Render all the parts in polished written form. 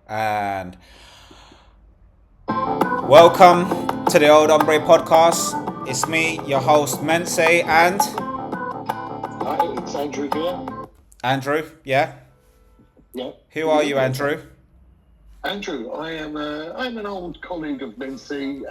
And welcome to the Old Hombre podcast. It's me, your host Mense, and Hi, it's Andrew here. Andrew. Yeah. Yeah. Who are you, Andrew? Andrew, I'm an old colleague of Mency.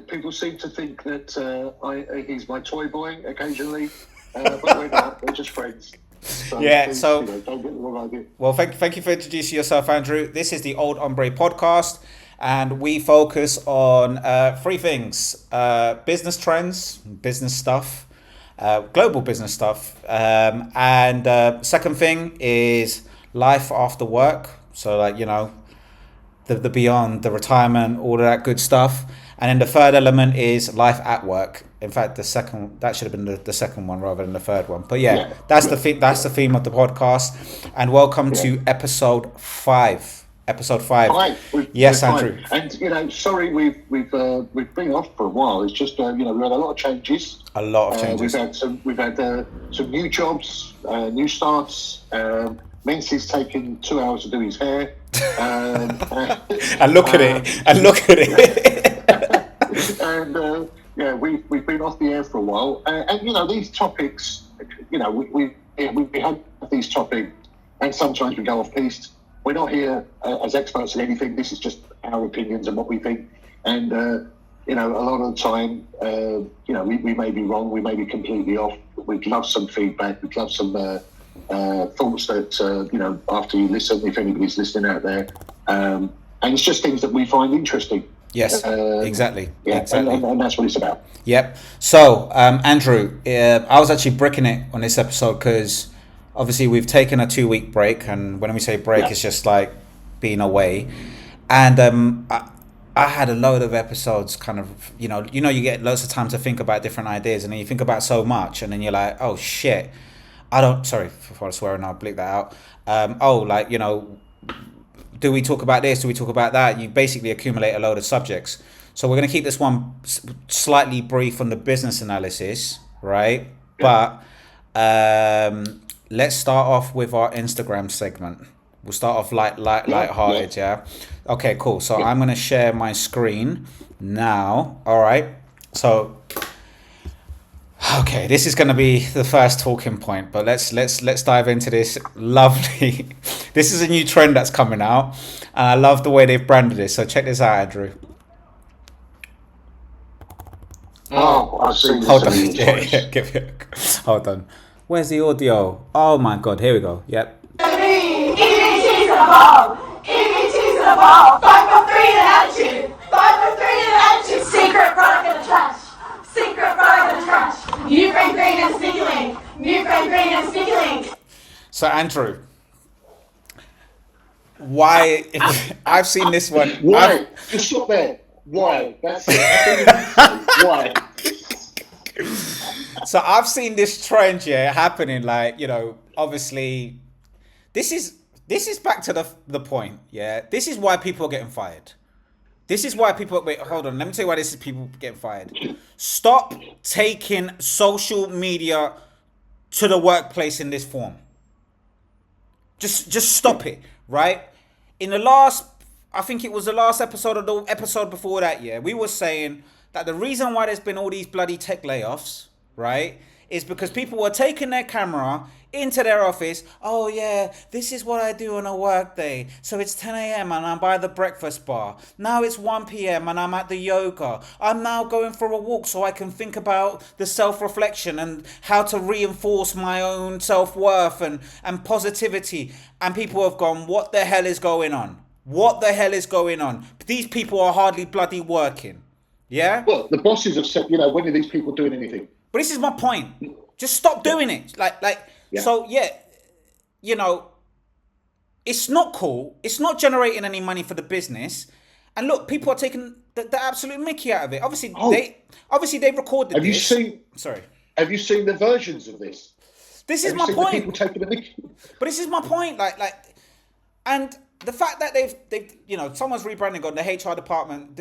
People seem to think that he's my toy boy occasionally, but we're not. We're just friends. So Yeah, please, so- don't get the wrong idea. Well, thank you for introducing yourself, Andrew. This is the Old Hombre podcast, and we focus on three things: business trends, business stuff, global business stuff, and second thing is life after work. So, like, the beyond, the retirement, all of that good stuff. And then the third element is life at work. In fact, that should have been the second one rather than the third one. But yeah, that's the theme of the podcast. And welcome to episode 5. Episode 5. Yes, we're Andrew. Fine. And sorry, we've been off for a while. It's just we've had a lot of changes. A lot of changes. We've had some new jobs, new starts. Mency's taken 2 hours to do his hair. And look at it. And look at it. And we've been off the air for a while. And these topics, we have these topics, and sometimes we go off piste. We're not here as experts in anything. This is just our opinions and what we think. And a lot of the time, we may be wrong. We may be completely off. We'd love some feedback. We'd love some thoughts that after you listen, if anybody's listening out there. And it's just things that we find interesting. Yes, exactly. Yeah, exactly. And that's what it's about. Yep. So, Andrew, I was actually bricking it on this episode because obviously we've taken a 2-week break, and when we say break, it's just like being away. And I had a load of episodes, kind of, you get loads of time to think about different ideas, and then you think about so much, and then you're like, oh shit, sorry for swearing, I'll bleep that out. Do we talk about this? Do we talk about that? You basically accumulate a load of subjects. So we're going to keep this one slightly brief on the business analysis, right? Yeah. But let's start off with our Instagram segment. We'll start off light-hearted, yeah? Okay, cool. So I'm going to share my screen now. All right. So, okay, this is going to be the first talking point, but let's dive into this lovely. This is a new trend that's coming out, and I love the way they've branded it. So check this out, Andrew. Oh, I've seen Hold on. Hold on. Where's the audio? Oh my God, here we go. Yep. EBT's in the ball. EBT's in the ball. 5 for 3 in attitude. 5 for 3 in attitude. Secret product in the trash. Secret product in the trash. New friend green and sneaky link. New friend green and sneaky link. So Andrew, why? I've seen this one. Why? Just stop there. Why? That's it. Why? So I've seen this trend happening. Obviously, this is back to the point. Yeah, this is why people are getting fired. This is why people. Wait, hold on. Let me tell you why this is people getting fired. Stop taking social media to the workplace in this form. Just stop it, right? In the last, I think it was the last episode or the episode before that, we were saying that the reason why there's been all these bloody tech layoffs, right, is because people were taking their camera into their office. Oh yeah, this is what I do on a work day. So it's 10 a.m. and I'm by the breakfast bar. Now it's 1 p.m. and I'm at the yoga. I'm now going for a walk so I can think about the self-reflection and how to reinforce my own self-worth and positivity. And people have gone, what the hell is going on? What the hell is going on? These people are hardly bloody working. Yeah? Well, the bosses have said, when are these people doing anything? But this is my point. Just stop doing it. So, it's not cool. It's not generating any money for the business. And look, people are taking the absolute mickey out of it. Obviously, they recorded have this. Have you seen the versions of this? This is my point. People taking the mickey? But this is my point. And the fact that they've someone's rebranding on the HR department,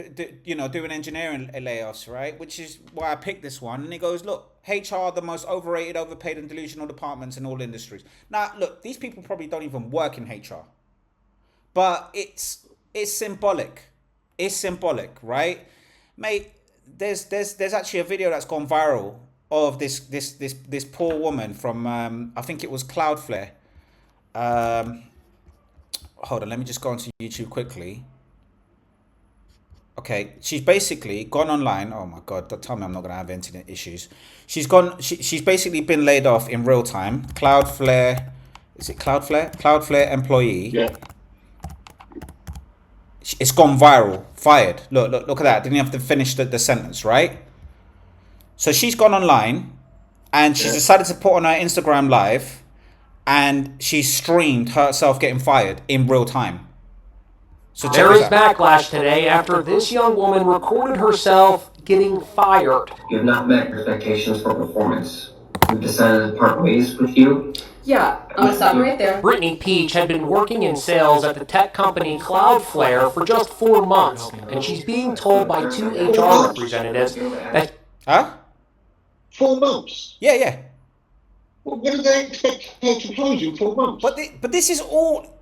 doing engineering layoffs, right? Which is why I picked this one. And it goes, look, HR, the most overrated, overpaid and delusional departments in all industries. Now, look, these people probably don't even work in HR. but it's symbolic. It's symbolic, right, mate? There's actually a video that's gone viral of this poor woman from I think it was Cloudflare. Hold on, let me just go onto YouTube quickly. Okay, she's basically gone online. Oh my God, don't tell me I'm not gonna have internet issues. She's basically been laid off in real time. Cloudflare, is it Cloudflare? Cloudflare employee. Yeah. It's gone viral. Fired. Look at that. Didn't have to finish the sentence, right? So she's gone online and she's decided to put on her Instagram live and she streamed herself getting fired in real time. So there is backlash today after this young woman recorded herself getting fired. You have not met your expectations for performance. We've decided to part ways with you. Yeah, I'm gonna stop right there. Brittany Peach had been working in sales at the tech company Cloudflare for just 4 months, and she's being told by 2 HR representatives that... Huh? 4 months? Yeah. Well, what do they expect her to close in 4 months? But this is all,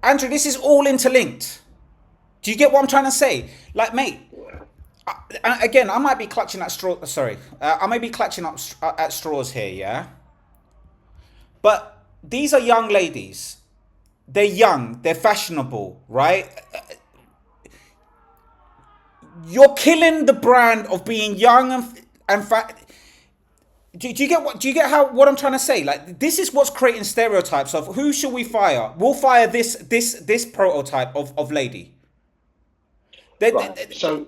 Andrew, this is all interlinked. Do you get what I'm trying to say? Like, mate, again, I might be clutching at straw. Sorry, I may be clutching at straws here, yeah. But these are young ladies. They're young. They're fashionable, right? You're killing the brand of being young and fat. Do you get what I'm trying to say? Like, this is what's creating stereotypes of who should we fire? We'll fire this prototype of lady. So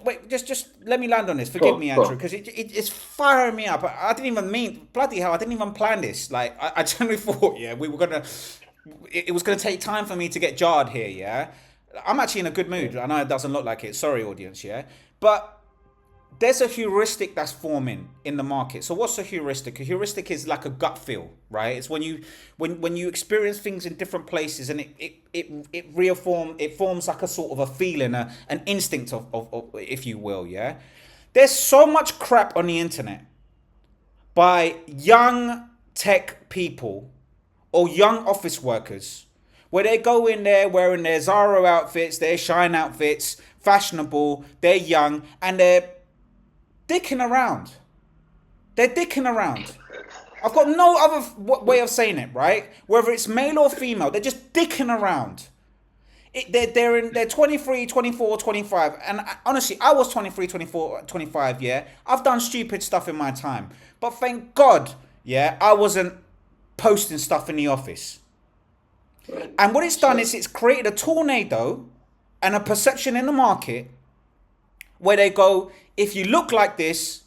wait, just let me land on this. Forgive me, Andrew, because it's firing me up. I didn't even mean, bloody hell, I didn't even plan this. Like, I generally thought, yeah, we were gonna, it was gonna take time for me to get jarred here, yeah. I'm actually in a good mood. I know it doesn't look like it. Sorry, audience, yeah. But there's a heuristic that's forming in the market. So what's a heuristic? A heuristic is like a gut feel, right? It's when you experience things in different places and it forms like a sort of a feeling, an instinct of if you will, yeah? There's so much crap on the internet by young tech people or young office workers where they go in there wearing their Zara outfits, their Shine outfits, fashionable, they're young, and they're dicking around. They're dicking around. I've got no other way of saying it, right? Whether it's male or female, they're just dicking around. They're 23, 24, 25. And honestly, I was 23, 24, 25, yeah? I've done stupid stuff in my time. But thank God, yeah, I wasn't posting stuff in the office. And what it's done is it's created a tornado and a perception in the market where they go, if you look like this,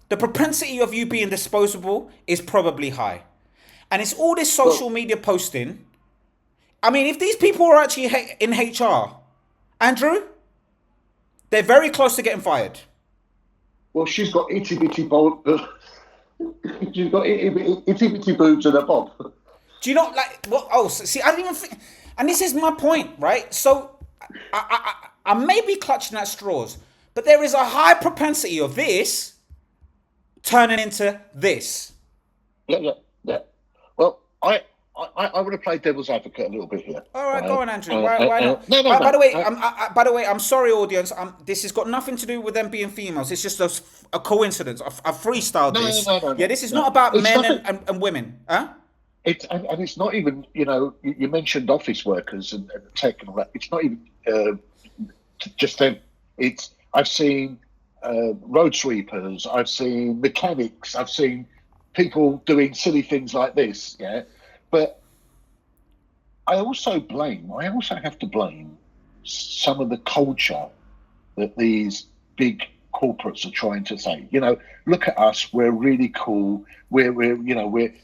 the propensity of you being disposable is probably high. And it's all this social media posting. I mean, if these people are actually in HR, Andrew, they're very close to getting fired. Well, she's got itty bitty boobs. She's got itty bitty boobs and a bob. Do you not like what? Oh, see, I didn't even think. And this is my point, right? So I may be clutching at straws, but there is a high propensity of this turning into this. Yeah. Well, I want to play devil's advocate a little bit here. All right, go on, Andrew. Why not? No. By the way, I'm sorry, audience. This has got nothing to do with them being females. It's just a coincidence. I freestyled this. No. Yeah, this is not about men and women. Huh? And it's not even, you mentioned office workers and tech and all that. It's not even just them. I've seen road sweepers. I've seen mechanics. I've seen people doing silly things like this. Yeah, but I also have to blame some of the culture that these big corporates are trying to say. Look at us, we're really cool. We're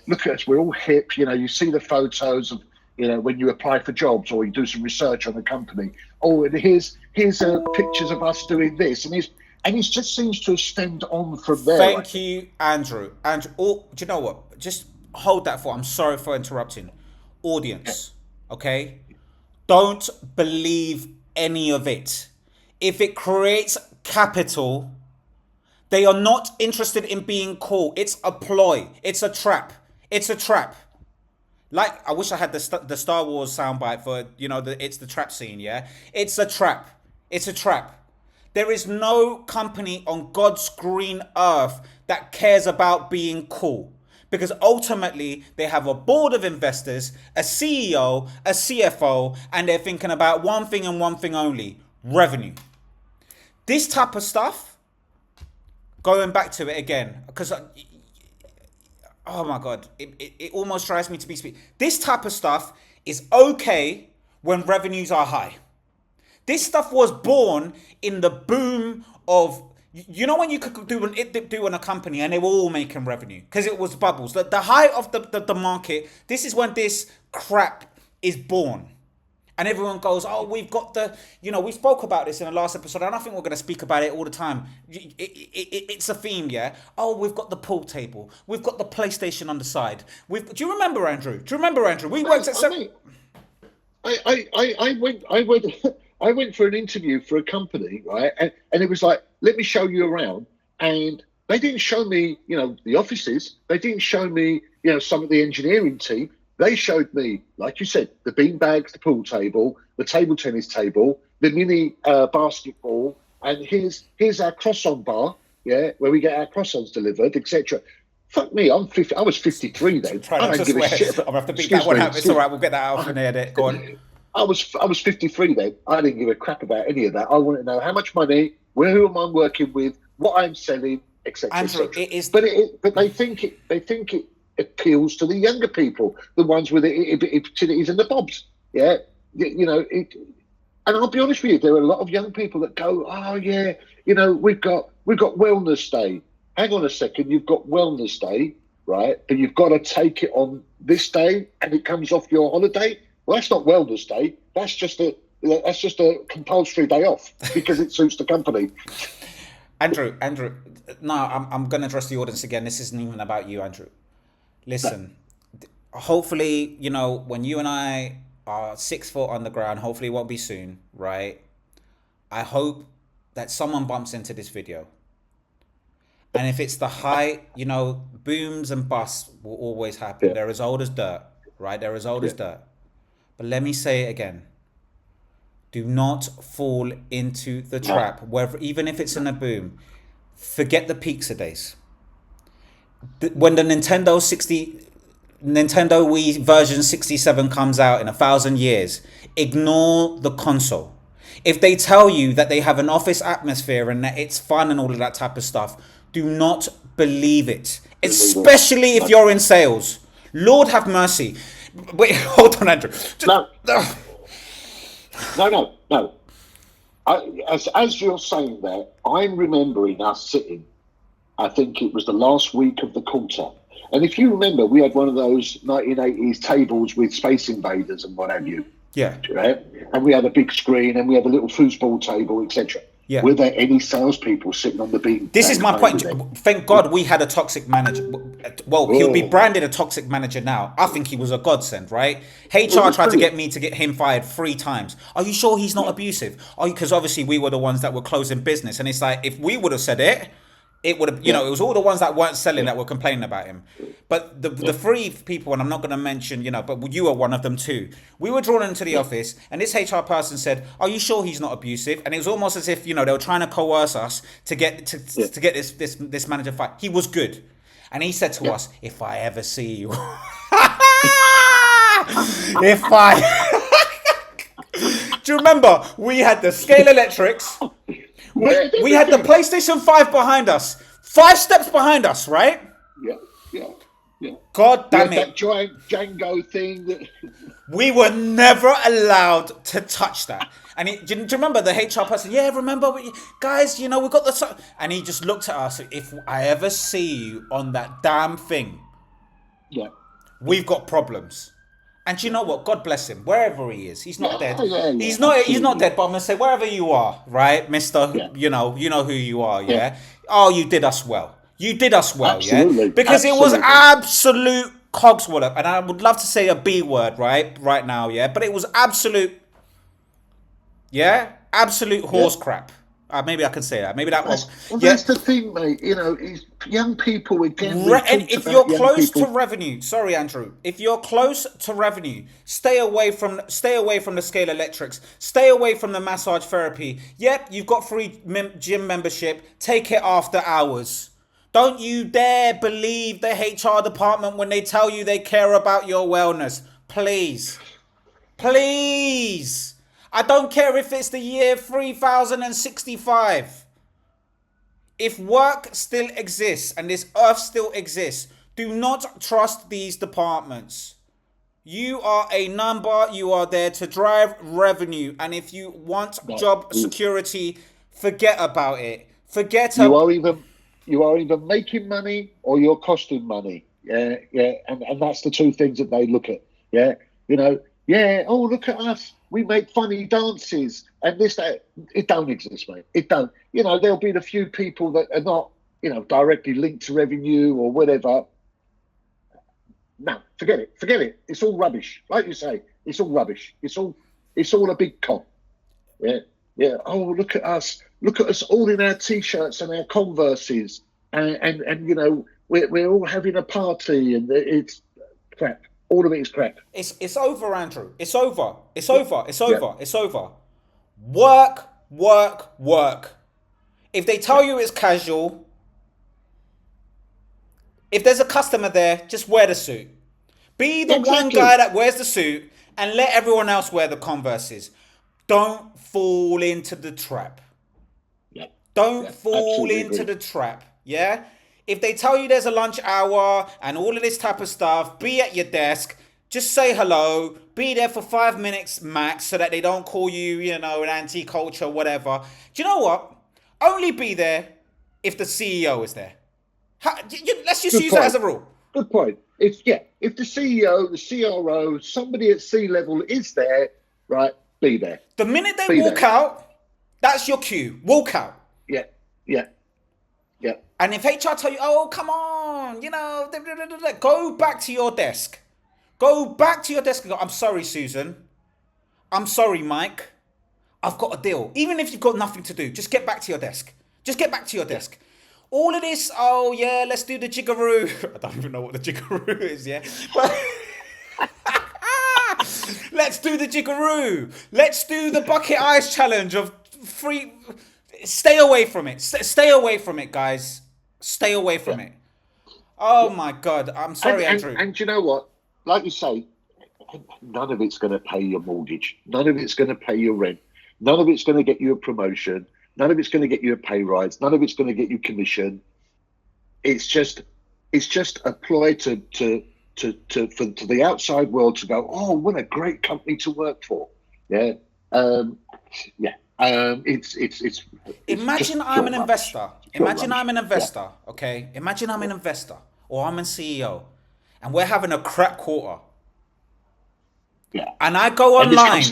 look at us, we're all hip. You see the photos of when you apply for jobs or you do some research on the company. Oh, and here's pictures of us doing this, and it just seems to have stemmed on from there. Thank you, Andrew. Do you know what? Just hold that thought. I'm sorry for interrupting. Audience, okay? Don't believe any of it. If it creates capital, they are not interested in being cool. It's a ploy. It's a trap. Like, I wish I had the Star Wars soundbite for, it's the trap scene, yeah? It's a trap. It's a trap. There is no company on God's green earth that cares about being cool. Because ultimately, they have a board of investors, a CEO, a CFO, and they're thinking about one thing and one thing only: revenue. This type of stuff, going back to it again, because, oh my God, it almost drives me to be speak. This type of stuff is okay when revenues are high. This stuff was born in the boom of, when you could do in a company and they were all making revenue because it was bubbles. The height of the market, this is when this crap is born. And everyone goes, oh, we've got we spoke about this in the last episode, and I think we're going to speak about it all the time. It's a theme, yeah? Oh, we've got the pool table. We've got the PlayStation on the side. Do you remember, Andrew? We worked at... I went for an interview for a company, right? And it was like, let me show you around. And they didn't show me, the offices. They didn't show me, some of the engineering team. They showed me, like you said, the bean bags, the pool table, the table tennis table, the mini basketball, and here's our croissant bar, yeah, where we get our croissants delivered, etc. Fuck me, I'm 50. I was 53 then. I don't give a shit. I'm gonna have to beat that one out. It's all right. We'll get that out from there. Go on. I was 53 then. I didn't give a crap about any of that. I wanted to know how much money, who am I working with, what I'm selling, etc. Andrew, it is. But they think it appeals to the younger people, the ones with the opportunities and the bobs. Yeah, And I'll be honest with you, there are a lot of young people that go, oh yeah, we've got wellness day. Hang on a second, you've got wellness day, right? But you've got to take it on this day, and it comes off your holiday. Well, that's not wellness day. That's just a compulsory day off because it suits the company. Andrew, no, I'm going to address the audience again. This isn't even about you, Andrew. Listen, hopefully, when you and I are 6 foot on the ground, hopefully it won't be soon, right? I hope that someone bumps into this video. And if it's the height, booms and busts will always happen. Yeah. They're as old as dirt, right? They're as old as dirt. But let me say it again. Do not fall into the trap, even if it's in a boom. Forget the pizza days. When the Nintendo Wii version 67 comes out in 1,000 years, ignore the console. If they tell you that they have an office atmosphere and that it's fun and all of that type of stuff, do not believe it. Especially if you're in sales. Lord have mercy. Wait, hold on, Andrew. No. As you're saying that, I'm remembering us sitting, I think it was the last week of the quarter. And if you remember, we had one of those 1980s tables with Space Invaders and what have you. Yeah. Right? And we had a big screen and we had a little foosball table, etc. Yeah. Were there any salespeople sitting on the beam? This is my point. Thank God we had a toxic manager. Well, he'll be branded a toxic manager now. I think he was a godsend, right? HR tried to get me to get him fired 3 times. Are you sure he's not abusive? Because obviously we were the ones that were closing business. And it's like, if we would have said it, it would have, it was all the ones that weren't selling that were complaining about him. But the 3 people, and I'm not going to mention, but you were one of them too. We were drawn into the office, and this HR person said, "Are you sure he's not abusive?" And it was almost as if, they were trying to coerce us to get this manager fired. He was good, and he said to us, "If I ever see you, do you remember we had the Scale Electrics?" We had the PlayStation 5 behind us. 5 steps behind us, right? Yeah. God damn it. That giant Django thing. We were never allowed to touch that. And do you remember the HR person? Yeah, remember, guys, we got the... And he just looked at us. If I ever see you on that damn thing, we've got problems. And you know what? God bless him. Wherever he is, he's not dead. He's not dead. But I'm gonna say wherever you are, right, Mister? You know who you are. Yeah. Oh, you did us well. Absolutely. Yeah. Because it was absolute cogswallop, and I would love to say a B word right now. Yeah. But it was absolute. Yeah. Absolute horse crap. Maybe I can say that. Maybe that one. That's the thing, mate. You know, is young people again. We And talked if about you're young close people. to revenue, sorry, Andrew. If you're close to revenue, stay away from the scale electrics. Stay away from the massage therapy. Yep, you've got free gym membership. Take it after hours. Don't you dare believe the HR department when they tell you they care about your wellness. Please. Please. I don't care if it's the year 3065. If work still exists and this earth still exists, do not trust these departments. You are a number. You are there to drive revenue. And if you want job security, forget about it. You are either making money or you're costing money. Yeah, and that's the two things that they look at. Yeah, you know, oh, look at us. We make funny dances and this, that. It don't exist, mate. It don't. You know, there'll be the few people that are not, you know, directly linked to revenue or whatever. No, forget it. It's all rubbish. Like you say, it's all rubbish. It's all a big con. Yeah. Oh, look at us. Look at us all in our t-shirts and our Converses, and you know, we're all having a party, and it's crap. All of it is crap. It's over, Andrew. It's over. Work. If they tell you it's casual, if there's a customer there, just wear the suit. Be the one guy that wears the suit and let everyone else wear the Converses. Don't fall into the trap. Don't fall into the trap. Yeah? If they tell you there's a lunch hour and all of this type of stuff, be at your desk. Just say hello. Be there for 5 minutes max so that they don't call you, you know, an anti-culture, whatever. Do you know what? Only be there if the CEO is there. Let's just use that as a rule. Good point. If the CEO, the CRO, somebody at C-level is there, right, be there. The minute they walk out, that's your cue. Walk out. Yeah. And if HR tell you, oh, come on, you know, go back to your desk. Go back to your desk and go, I'm sorry, Susan. I'm sorry, Mike. I've got a deal. Even if you've got nothing to do, just get back to your desk. All of this, oh, yeah, let's do the jiggaroo. I don't even know what the jiggaroo is, yeah? But let's do the jiggaroo. Let's do the bucket ice challenge of free... Stay away from it. Stay away from it, guys. Stay away from it. Oh, my God. I'm sorry, Andrew. And you know what? Like you say, none of it's going to pay your mortgage. None of it's going to pay your rent. None of it's going to get you a promotion. None of it's going to get you a pay rise. None of it's going to get you commission. It's just applied to the outside world to go, oh, what a great company to work for. Yeah. It's Imagine I'm an investor. Okay? Imagine I'm an investor or I'm a CEO and we're having a crap quarter. Yeah. And I go online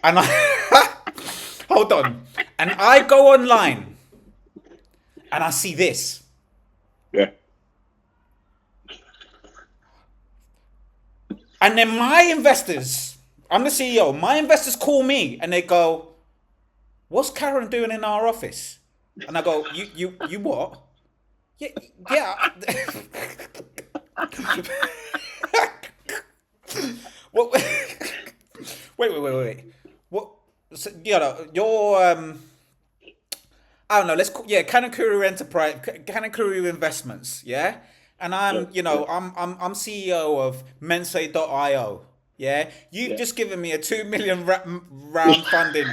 and I hold on. And I go online and I see this. Yeah. And then my investors, I'm the CEO, my investors call me and they go, what's Karen doing in our office? And I go, you what? Yeah. What? Wait. What? So, you know, your I don't know. Let's call, Kanakuru Enterprise, Kanakuru Investments, yeah. And I'm CEO of Mensa.io. Yeah, you've just given me a 2 million round funding,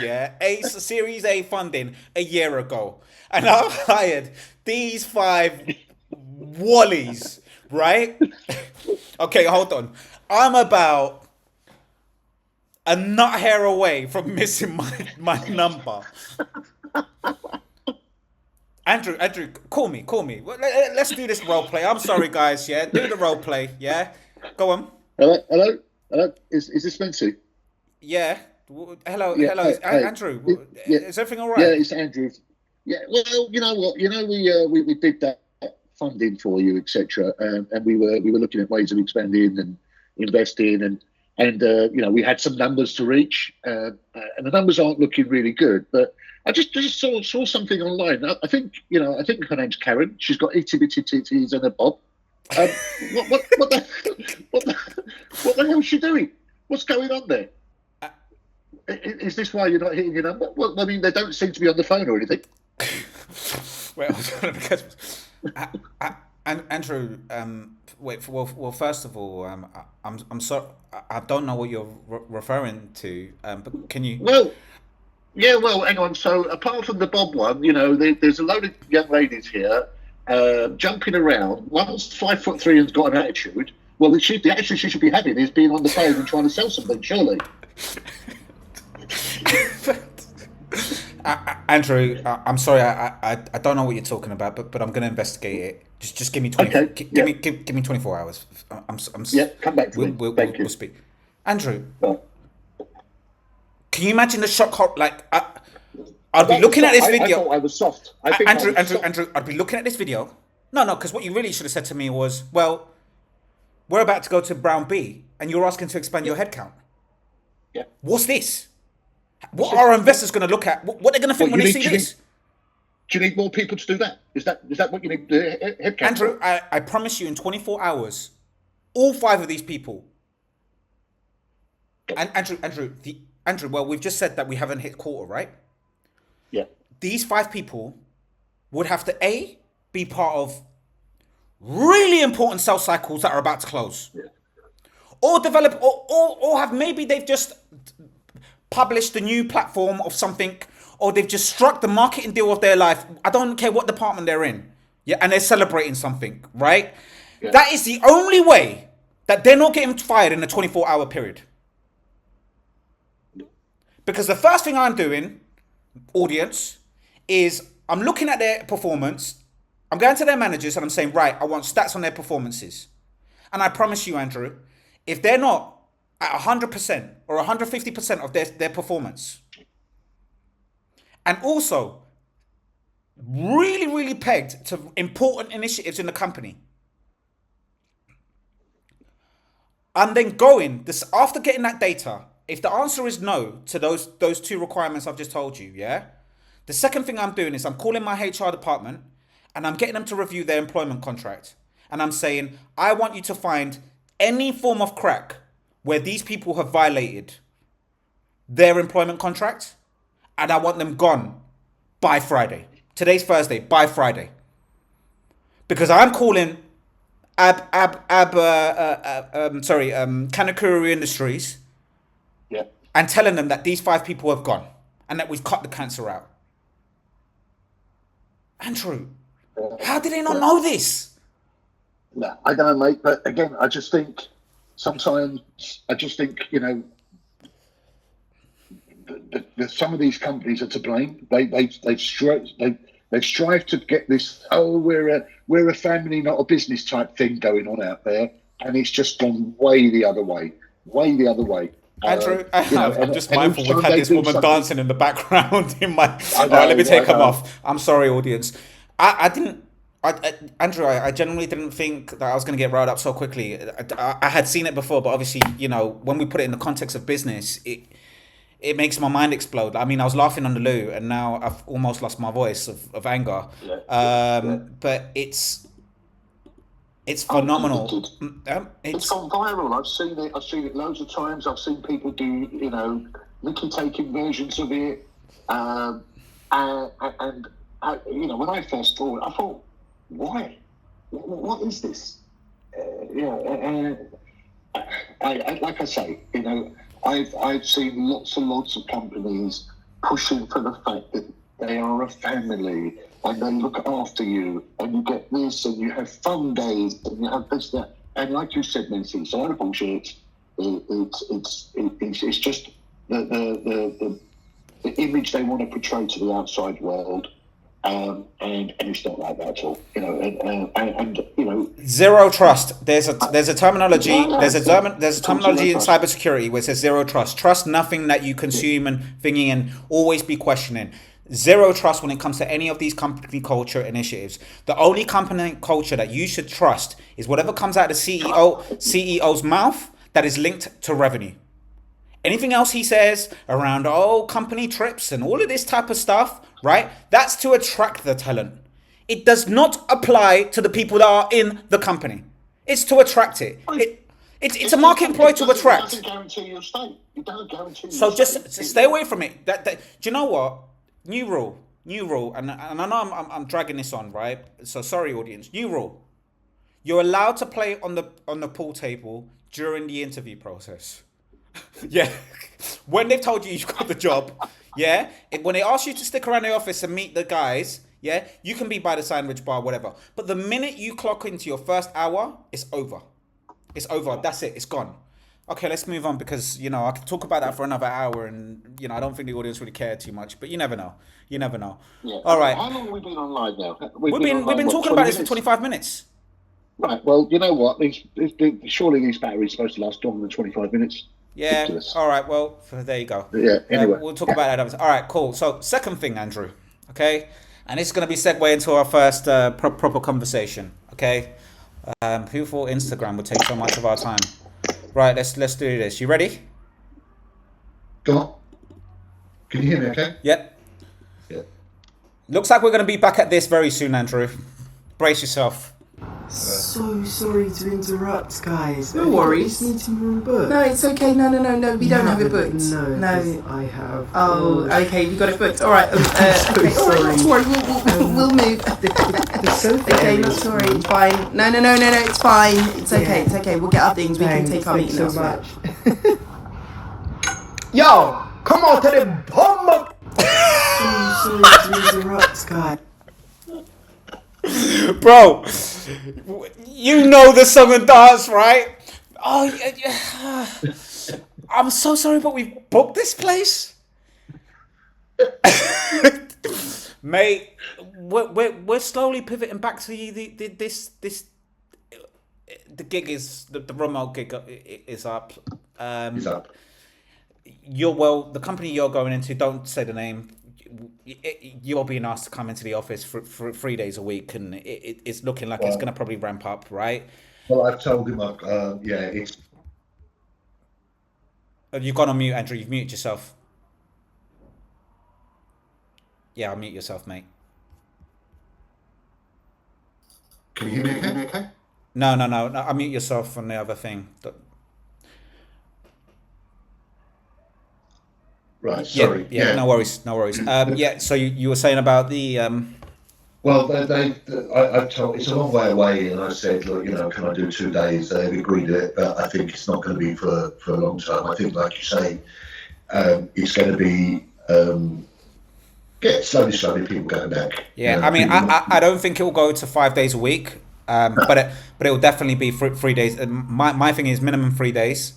Series A funding a year ago, and I've hired these 5 wallies, right? Okay, hold on. I'm about a nut hair away from missing my number. Andrew, call me. Let's do this role play. I'm sorry, guys. Yeah, do the role play. Yeah, go on. Hello. Is this Spencer? Yeah. Hello. Andrew. Is everything all right? Yeah, it's Andrew. Yeah. Well, you know what? You know, we did that funding for you, etc. And we were looking at ways of expanding and investing, and and we had some numbers to reach, and the numbers aren't looking really good. But I just saw something online. I think her name's Karen. She's got itty bitty titties and a bob. What the hell's she doing? What's going on there? Is this why you're not hitting your number? Well, I mean, they don't seem to be on the phone or anything. Andrew, well, first of all, I'm sorry, I don't know what you're referring to, but can you? Well, hang on. So apart from the Bob one, there's a load of young ladies here jumping around. One's 5'3" and's got an attitude. Well, the attitude she should be having is being on the phone and trying to sell something, surely. Andrew, I'm sorry, I don't know what you're talking about, but I'm going to investigate it. Just give me 20. Okay, give me 24 hours. Come back to me. Thank you. We'll speak. Andrew, Well, can you imagine the shock? Like, I'd be looking at this video. I thought I was soft. Andrew, I'd be looking at this video. No, because what you really should have said to me was, well, we're about to go to Brown B, and you're asking to expand your headcount. Yeah. What's this? What are our investors going to look at? What they're going to think when they see this? Do you need more people to do that? Is that what you need headcount? Andrew, I promise you, in 24 hours, all 5 of these people. And Andrew. Well, we've just said that we haven't hit quarter, right? Yeah. These 5 people would have to be part of really important sales cycles that are about to close, or develop, or have maybe they've just published a new platform of something, or they've just struck the marketing deal of their life. I don't care what department they're in, and they're celebrating something, right? Yeah. That is the only way that they're not getting fired in a 24-hour period. Because the first thing I'm doing, audience, is I'm looking at their performance. I'm going to their managers and I'm saying, right, I want stats on their performances. And I promise you, Andrew, if they're not at 100% or 150% of their performance, and also really, really pegged to important initiatives in the company, I'm then going, after getting that data, if the answer is no to those 2 requirements I've just told you, the second thing I'm doing is I'm calling my HR department and I'm getting them to review their employment contract. And I'm saying, I want you to find any form of crack where these people have violated their employment contract, and I want them gone by Friday. Today's Thursday, by Friday. Because I'm calling Kanakuru Industries and telling them that these 5 people have gone and that we've cut the cancer out. Andrew, how did they not know this? No, I don't know, mate. But again, I just think sometimes, some of these companies are to blame. They've strived to get this. Oh, we're a family, not a business type thing going on out there, and it's just gone way the other way. Andrew, I'm just mindful we've had this woman dancing in the background in my. Let me take them off. I'm sorry, audience. Andrew, I genuinely didn't think that I was going to get riled up so quickly. I had seen it before, but obviously, when we put it in the context of business, it makes my mind explode. I mean, I was laughing on the loo, and now I've almost lost my voice of anger. But it's phenomenal. It's gone viral. I've seen it loads of times. I've seen people do, Mickey taking versions of it. And when I first saw it, I thought, why? What is this? Like I say, I've seen lots and lots of companies pushing for the fact that they are a family and they look after you, and you get this, and you have fun days, and you have this, that, and like you said, Nancy, it's a lot of bullshit. It's just the image they want to portray to the outside world. And it's not like that at all, Zero trust. There's a terminology. There's a terminology in cybersecurity where it says zero trust. Trust nothing that you consume and thinking, and always be questioning. Zero trust when it comes to any of these company culture initiatives. The only company culture that you should trust is whatever comes out of the CEO's mouth. that is linked to revenue. Anything else he says around, company trips and all of this type of stuff, right? That's to attract the talent. It does not apply to the people that are in the company. It's to attract it. It's a market employee to attract. It doesn't guarantee you'll stay. It doesn't guarantee So you'll just stay. stay away from it. Do you know what? New rule, and I know I'm dragging this on, right? So sorry, audience. New rule: you're allowed to play on the pool table during the interview process. Yeah, when they've told you you've got the job, yeah. When they ask you to stick around the office and meet the guys, yeah, you can be by the sandwich bar, whatever. But the minute you clock into your first hour, it's over. It's over. That's it. It's gone. Okay, let's move on because, I could talk about that for another hour and, I don't think the audience really care too much, but you never know. You never know. Yeah. All right. How long have we been on live now? We've been talking about this for 25 minutes. Right. Well, you know what? Surely these batteries are supposed to last longer than 25 minutes. Yeah. Ridiculous. All right. Well, there you go. Yeah. Anyway. We'll talk about that. All right, cool. So second thing, Andrew. Okay. And this is going to be segue into our first proper conversation. Okay. Who thought Instagram would take so much of our time? Right, let's do this. You ready? Go on. Can you hear me okay? Yep. Yeah. Looks like we're going to be back at this very soon, Andrew. Brace yourself. So sorry to interrupt, guys. No worries. I just need to book. No, it's okay. No. We don't have it booked. No, I have. Oh, okay. You got it booked. All right. Okay. All right. Not to worry. We'll move. It's so Okay. Not to worry. It's fine. No. It's fine. It's okay. Yeah. It's okay. We'll get our things. We can take our Thanks meeting so elsewhere. much. Yo, come on to the bomb. So sorry to interrupt, guys. Bro, you know the song and dance, right? Oh, yeah. I'm so sorry, but we booked this place. Mate, we're slowly pivoting back to this. The gig is the remote gig is up. It's up. The company you're going into. Don't say the name. You're being asked to come into the office for 3 days a week, and it's looking like it's going to probably ramp up, right? Well, I've told him, it's... You've gone on mute, Andrew. You've muted yourself. Yeah, I'll mute yourself, mate. Can you hear me okay? No. I'll mute yourself on the other thing. Right, sorry. Yeah. No worries. Yeah, so you were saying about the... Well, I've told, it's a long way away, and I said, look, can I do 2 days? They've agreed to it, but I think it's not going to be for a long time. I think, like you say, it's going to be slowly people going back. Yeah, I mean, I don't think it will go to 5 days a week, but it will definitely be 3 days. My thing is minimum 3 days.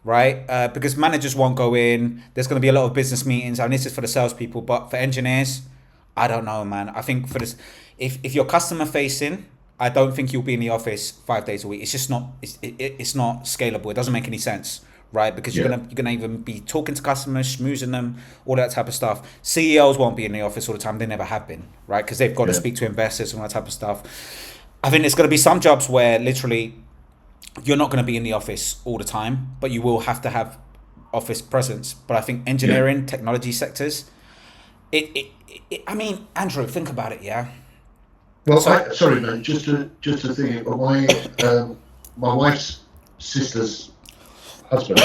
Right, because managers won't go in. There's going to be a lot of business meetings, and this is for the salespeople. But for engineers, I don't know, man. I think for this, if you're customer facing, I don't think you'll be in the office 5 days a week. It's just not. It's not scalable. It doesn't make any sense, right? Because you're gonna even be talking to customers, schmoozing them, all that type of stuff. CEOs won't be in the office all the time. They never have been, right? Because they've got to speak to investors and all that type of stuff. I think there's going to be some jobs where literally you're not going to be in the office all the time, but you will have to have office presence. But I think engineering, technology sectors, I mean, Andrew, think about it, yeah? Well, sorry, mate, just a thing. My wife's sister's husband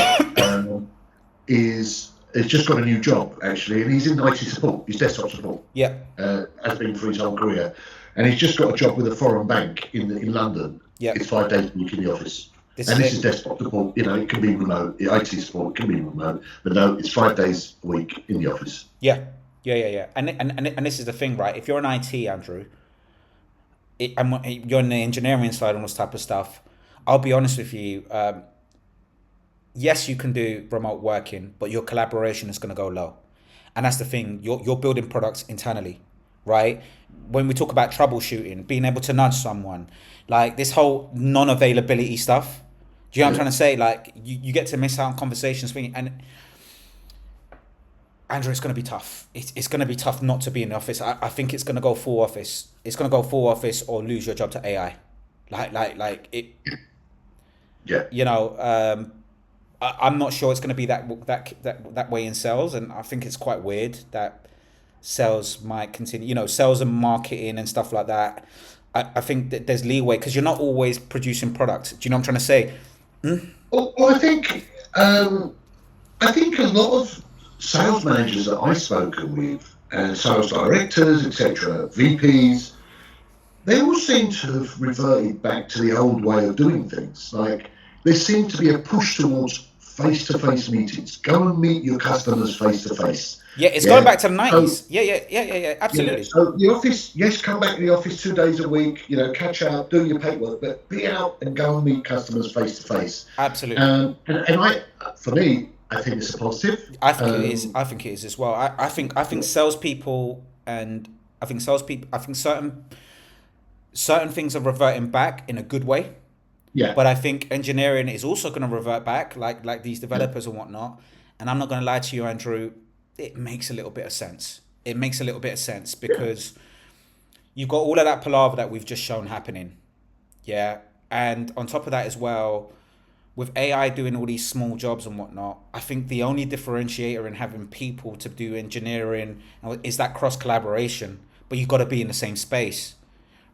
has just got a new job, actually, and he's in IT support. He's desktop support. Yeah. Has been for his whole career. And he's just got a job with a foreign bank in London. Yeah. It's 5 days a week in the office. This is desktop support. It can be remote. IT support can be remote. But no, it's 5 days a week in the office. Yeah. And this is the thing, right? If you're in IT, Andrew, and you're in the engineering side and all this type of stuff, I'll be honest with you. Yes, you can do remote working, but your collaboration is going to go low. And that's the thing. You're building products internally, right? When we talk about troubleshooting, being able to nudge someone, like this whole non-availability stuff. Do you know what I'm trying to say? Like you get to miss out on conversations. And Andrew, it's going to be tough. It's going to be tough not to be in the office. I think it's going to go full office. It's going to go full office or lose your job to AI. Like it. Yeah. You know, I'm not sure it's going to be that way in sales, and I think it's quite weird that sales might continue. You know, sales and marketing and stuff like that. I think that there's leeway because you're not always producing products. Do you know what I'm trying to say? Well, I think a lot of sales managers that I've spoken with, and sales directors, etc., VPs, they all seem to have reverted back to the old way of doing things. Like, there seems to be a push towards face-to-face meetings. Go and meet your customers face-to-face. Yeah, it's going back to the 90s. Yeah, absolutely. Yeah, so the office, yes, come back to the office 2 days a week, you know, catch up, do your paperwork, but be out and go and meet customers face-to-face. Absolutely. And for me, I think it's a positive. I think it is. I think it is as well. I think salespeople and I think certain things are reverting back in a good way. Yeah. But I think engineering is also going to revert back, like these developers and whatnot. And I'm not going to lie to you, Andrew. It makes a little bit of sense. It makes a little bit of sense because you've got all of that palaver that we've just shown happening. Yeah. And on top of that as well, with AI doing all these small jobs and whatnot, I think the only differentiator in having people to do engineering is that cross collaboration. But you've got to be in the same space,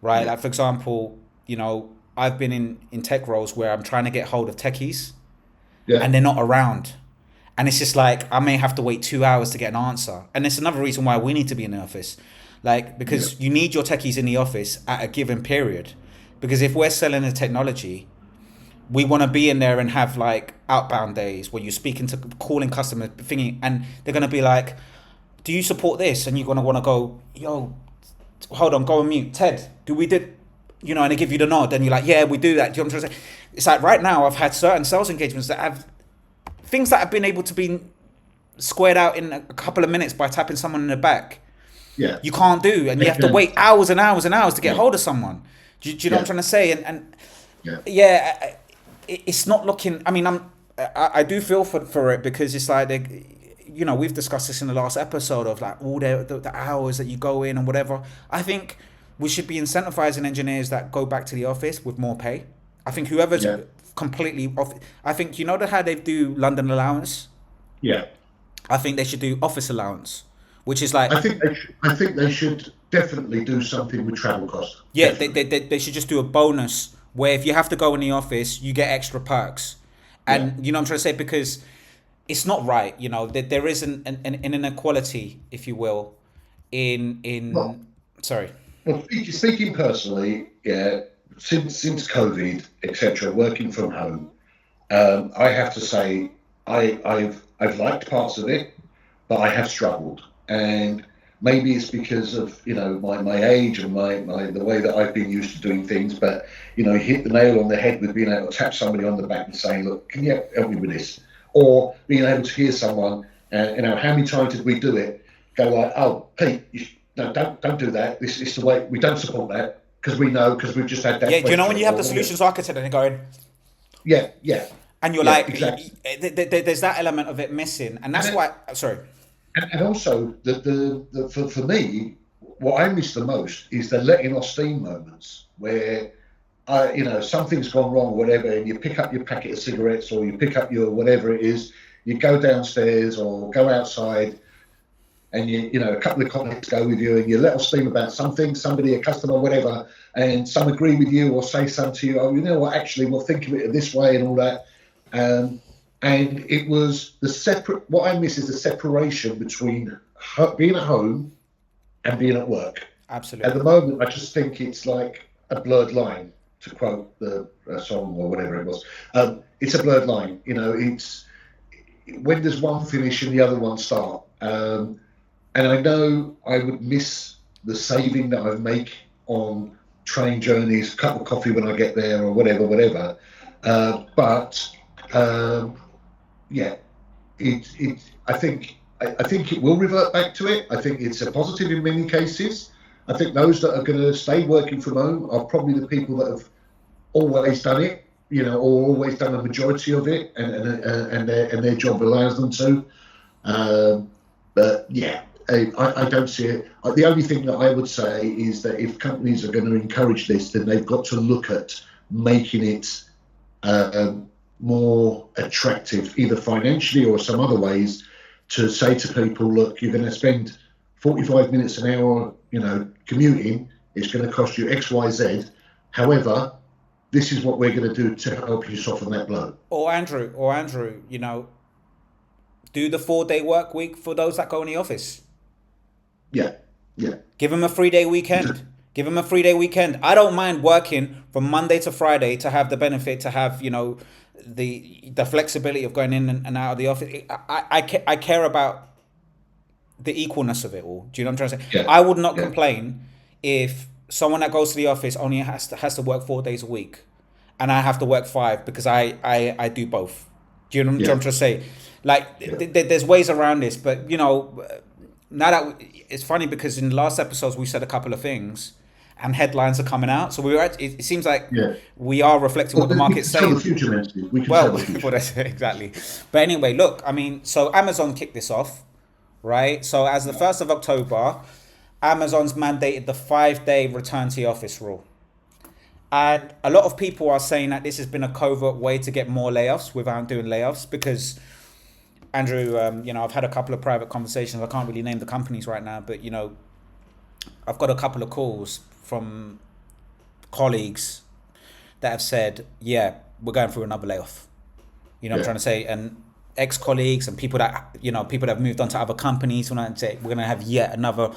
right? Yeah. Like, for example, you know, I've been in tech roles where I'm trying to get hold of techies and they're not around. And it's just like, I may have to wait 2 hours to get an answer. And it's another reason why we need to be in the office. Like, because you need your techies in the office at a given period. Because if we're selling a technology, we want to be in there and have like outbound days where you're calling customers, thinking, and they're going to be like, do you support this? And you're going to want to go, yo, hold on, go on mute. Ted, you know, and they give you the nod and you're like, yeah, we do that. Do you know what I'm trying to say? It's like right now I've had certain sales engagements that have things that have been able to be squared out in a couple of minutes by tapping someone in the back. Yeah. You can't do, and you have to wait hours and hours and hours to get hold of someone. Do you know what I'm trying to say? And it's not looking, I mean, I do feel for it because it's like, you know, we've discussed this in the last episode of like all the hours that you go in and whatever. I think we should be incentivizing engineers that go back to the office with more pay. I think whoever's completely off, I think, you know how they do London allowance? Yeah. I think they should do office allowance, which is like, I think they should definitely do something with travel costs. Yeah, they should just do a bonus where if you have to go in the office, you get extra perks. And you know what I'm trying to say? Because it's not right, you know, that there is an inequality, if you will, sorry. Well, speaking personally, since COVID, etc., working from home, I have to say I've liked parts of it, but I have struggled, and maybe it's because of, you know, my age and the way that I've been used to doing things. But, you know, you hit the nail on the head with being able to tap somebody on the back and saying, look, can you help me with this? Or being able to hear someone, you know, how many times did we do it? Go like, oh, Pete, no, don't do that. This is the way. We don't support that because we've just had that. Yeah, do you know when you have the solutions architect and they're going, yeah, and you're like, exactly. There's that element of it missing, and that's why. Sorry. And also, for me, what I miss the most is the letting off steam moments where, you know, something's gone wrong or whatever, and you pick up your packet of cigarettes or you pick up your whatever it is, you go downstairs or go outside, and you know, a couple of colleagues go with you and you let off steam about something, somebody, a customer, whatever, and some agree with you or say something to you, oh, you know what, actually, we'll think of it this way and all that. And it was what I miss is the separation between being at home and being at work. Absolutely. At the moment, I just think it's like a blurred line, to quote the song or whatever it was. It's a blurred line. You know, it's when does one finish and the other one start? And I know I would miss the saving that I make on train journeys, a cup of coffee when I get there or whatever. But I think it will revert back to it. I think it's a positive in many cases. I think those that are going to stay working from home are probably the people that have always done it, you know, or always done a majority of it, and their job allows them to. But yeah, I don't see it. The only thing that I would say is that if companies are going to encourage this, then they've got to look at making it more attractive, either financially or some other ways, to say to people, look, you're going to spend 45 minutes an hour, commuting. It's going to cost you X, Y, Z. However, this is what we're going to do to help you soften that blow. Or Andrew, do the 4-day work week for those that go in the office. Yeah. Give them a 3-day weekend. Give them a 3-day weekend. I don't mind working from Monday to Friday to have the benefit, to have, the flexibility of going in and out of the office. I care about the equalness of it all. Do you know what I'm trying to say? Yeah. I would not complain if someone that goes to the office only has to work 4 days a week, and I have to work 5 because I do both. Do you know what I'm trying to say? Like, there's ways around this, but now that it's funny because in the last episodes we said a couple of things, and headlines are coming out. So it seems like we are reflecting what the market's saying. Exactly. But anyway, look, I mean, so Amazon kicked this off, right? So as the 1st of October, Amazon's mandated the 5-day return to the office rule. And a lot of people are saying that this has been a covert way to get more layoffs without doing layoffs, because Andrew, I've had a couple of private conversations. I can't really name the companies right now, but I've got a couple of calls from colleagues that have said, yeah, we're going through another layoff. What I'm trying to say? And ex-colleagues and people that, people that have moved on to other companies, when I say we're going to have yet another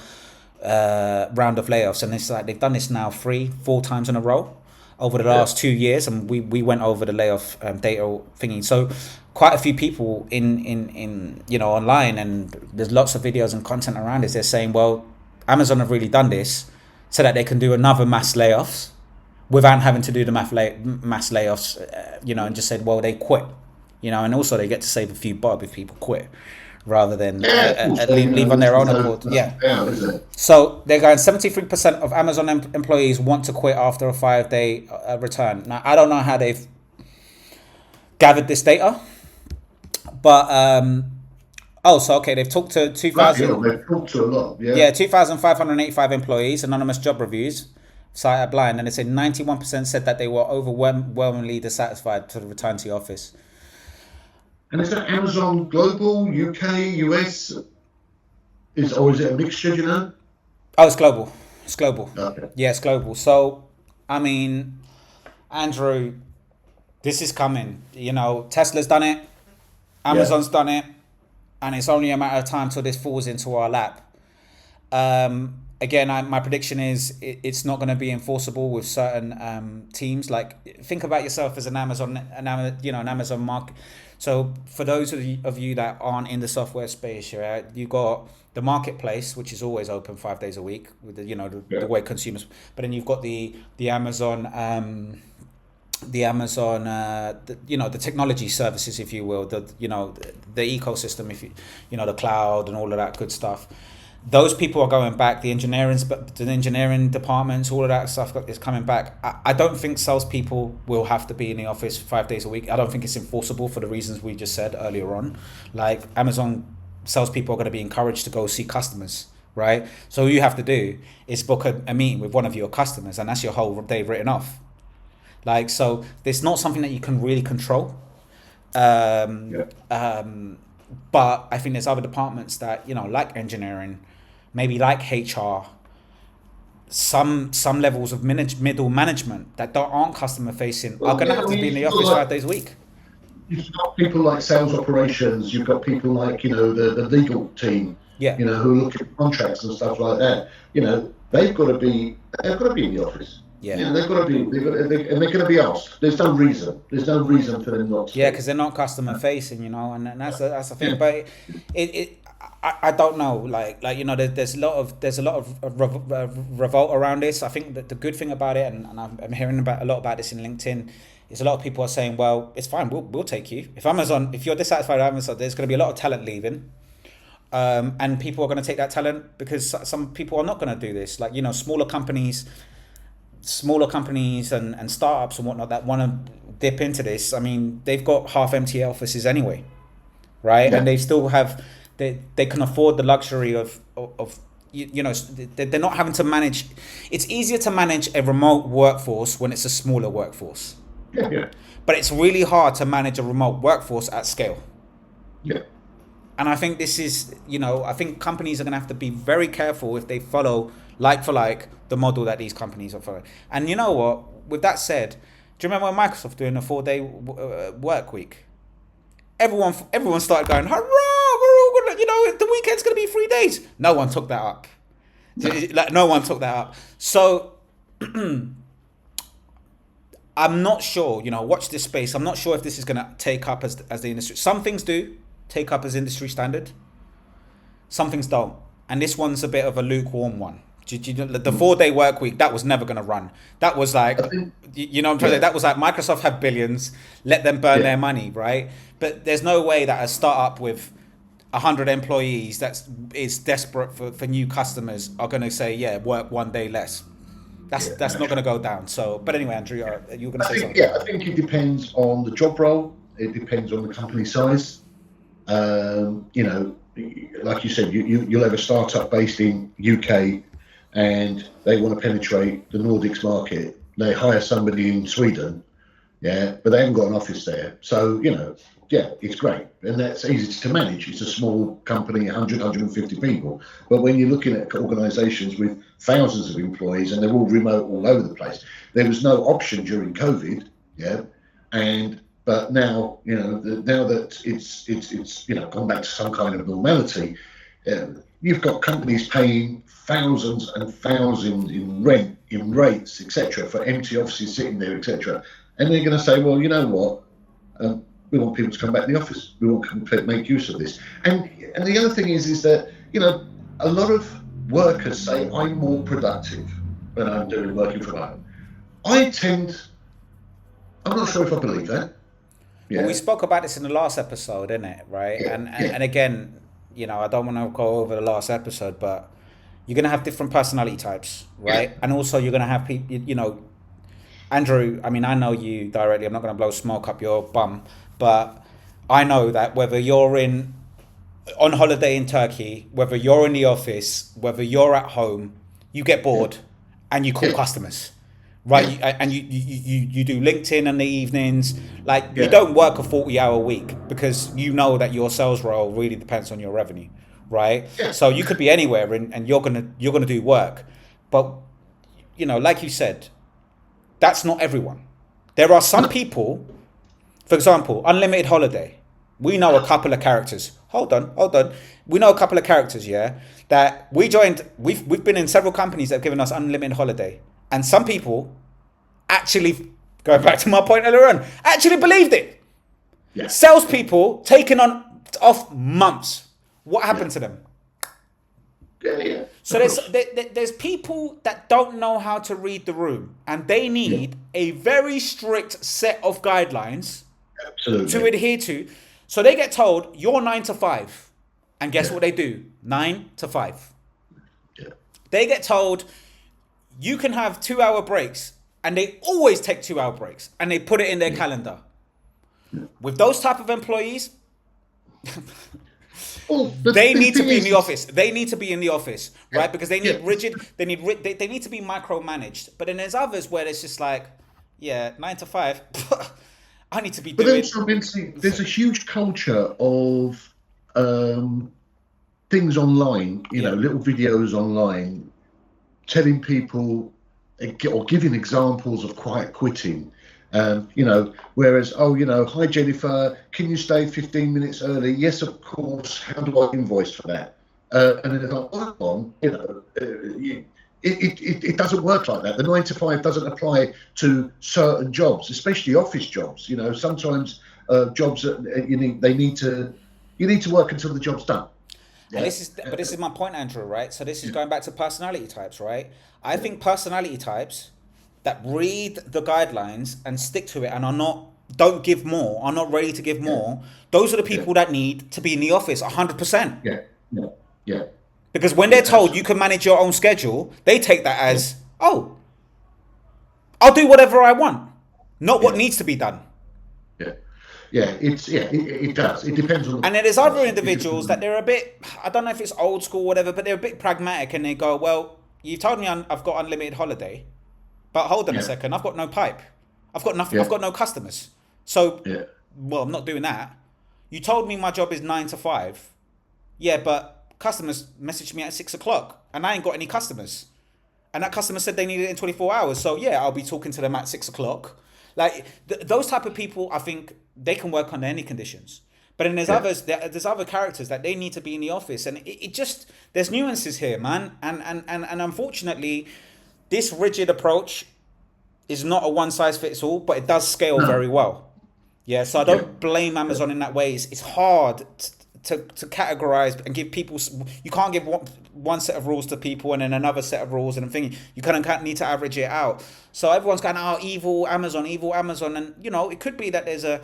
round of layoffs. And it's like they've done this now 3-4 times in a row over the last 2 years. And we went over the layoff data thingy. So quite a few people in online, and there's lots of videos and content around this. They're saying, well, Amazon have really done this so that they can do another mass layoffs without having to do the mass layoffs, and just said, well, they quit, and also they get to save a few bob if people quit rather than leave on their own accord. So they're going 73% of Amazon employees want to quit after a 5-day return. Now, I don't know how they've gathered this data, but they've talked to 2,000. They've talked to a lot. 2,585 employees, anonymous job reviews, site at Blind, and they said 91% said that they were overwhelmingly dissatisfied to return to the office. And is that Amazon global, UK, US? Is it a mixture? Do you know? Oh, it's global. It's global. Okay. Yeah, it's global. So, I mean, Andrew, this is coming. Tesla's done it. Amazon's done it. And it's only a matter of time till this falls into our lap. Again, my prediction is it's not going to be enforceable with certain teams. Like, think about yourself as an Amazon market. So for those of you that aren't in the software space, you got the marketplace, which is always open 5 days a week with the way consumers. But then you've got the Amazon. The technology services, if you will, the ecosystem, if the cloud and all of that good stuff. Those people are going back. The engineering departments, all of that stuff is coming back. I don't think salespeople will have to be in the office 5 days a week. I don't think it's enforceable for the reasons we just said earlier on. Like, Amazon salespeople are going to be encouraged to go see customers, right? So all you have to do is book a meeting with one of your customers, and that's your whole day written off. Like, so there's not something that you can really control. But I think there's other departments that, like engineering, maybe like HR, some levels of middle management that aren't customer facing are going to have to be in the office 5 days a week. You've got people like sales operations. You've got people like, the legal team, who look at contracts and stuff like that. They've got to be in the office. They've got to be, and they're going to be asked. There's no reason for them not to. Yeah, because they're not customer facing, and that's the thing. But I don't know, like there's a lot of revolt around this. I think that the good thing about it, and I'm hearing a lot about this in LinkedIn, is a lot of people are saying, well, it's fine, we'll take you. If you're dissatisfied with Amazon, there's going to be a lot of talent leaving. And people are going to take that talent because some people are not going to do this. Like, smaller companies and startups and whatnot that want to dip into this. I mean, they've got half empty offices anyway, right? And they still have, they can afford the luxury of they're not having to manage. It's easier to manage a remote workforce when it's a smaller workforce, Yeah. But it's really hard to manage a remote workforce at scale. Yeah. And I think this is, I think companies are going to have to be very careful if they follow like for like the model that these companies are following. And you know what? With that said, do you remember when Microsoft doing a 4-day work week? Everyone started going, hurrah, we're all going to, the weekend's going to be 3 days. No one took that up. No one took that up. So I'm not sure, watch this space. I'm not sure if this is going to take up as the industry. Some things do take up as industry standard. Some things don't. And this one's a bit of a lukewarm one. The 4-day work week, that was never going to run. That was like, what I'm trying to say? That was like Microsoft had billions, let them burn their money, right? But there's no way that a startup with 100 employees that is desperate for new customers are going to say, work 1 day less. That's not going to go down. So, but anyway, Andrew, you were going to say something. Yeah, I think it depends on the job role. It depends on the company size. Like you said, you'll have a startup based in UK and they want to penetrate the Nordics market. They hire somebody in Sweden, but they haven't got an office there. So, it's great. And that's easy to manage. It's a small company, 100, 150 people. But when you're looking at organisations with thousands of employees and they're all remote all over the place, there was no option during COVID, but now, now that it's gone back to some kind of normality, you've got companies paying thousands and thousands in rent, in rates, etc., for empty offices sitting there, etc. And they're going to say, well, you know what? We want people to come back to the office. We want to make use of this. And the other thing is that, a lot of workers say, I'm more productive when I'm working from home. I'm not sure if I believe that. Well, we spoke about this in the last episode, innit? Right? And again, I don't want to go over the last episode, but you're going to have different personality types, right? And also you're going to have people, Andrew, I mean, I know you directly. I'm not going to blow smoke up your bum, but I know that whether you're on holiday in Turkey, whether you're in the office, whether you're at home, you get bored and you call customers, right? And you do LinkedIn in the evenings. Like you don't work a 40-hour week because you know that your sales role really depends on your revenue, right? So you could be anywhere and you're gonna do work, but like you said, that's not everyone. There are some people, for example, unlimited holiday. We know a couple of characters. Hold on. We know a couple of characters, that we joined. We've been in several companies that have given us unlimited holiday. And some people actually, going back to my point earlier on, actually believed it. Yeah. Salespeople taken off months. What happened to them? Yeah. So there's people that don't know how to read the room, and they need a very strict set of guidelines to adhere to. So they get told you're 9 to 5, and guess what they do? 9 to 5. Yeah. They get told you can have 2-hour breaks, and they always take 2-hour breaks, and they put it in their calendar. Yeah. With those type of employees. They need to be in the office. They need to be in the office, right? Because they need rigid. They need to be micromanaged. But then there's others where it's just like, 9 to 5. I need to be doing. But then there's a huge culture of things online. Little videos online, telling people or giving examples of quiet quitting. Whereas, hi Jennifer, can you stay 15 minutes early? Yes, of course. How do I invoice for that? And then it's like, hold on, it doesn't work like that. The 9 to 5 doesn't apply to certain jobs, especially office jobs. Sometimes jobs that you need to work until the job's done. And this is my point, Andrew, right? So this is going back to personality types, right? I think personality types that read the guidelines and stick to it and are not ready to give more, those are the people that need to be in the office 100%. Yeah. Because when they're told you can manage your own schedule, they take that as, I'll do whatever I want, not what needs to be done. It does. It depends on. And then there's other individuals that they're a bit, I don't know if it's old school or whatever, but they're a bit pragmatic and they go, well, you told me I've got unlimited holiday. But hold on a second, I've got no pipe. I've got nothing. Yeah. I've got no customers. So, Yeah. well, I'm not doing that. You told me my job is 9 to 5. Yeah, but customers messaged me at 6 o'clock and I ain't got any customers. And that customer said they needed it in 24 hours. So yeah, I'll be talking to them at 6 o'clock. Like those type of people, I think they can work under any conditions. But then there's others, there's other characters that they need to be in the office. And it just, there's nuances here, man. And unfortunately, this rigid approach is not a one size fits all, but it does scale very well. Yeah, so I don't blame Amazon in that way. It's hard to categorize and give people, you can't give one set of rules to people and then another set of rules and I'm thinking you kind of need to average it out. So everyone's going, oh, evil Amazon. And, you know, it could be that there's a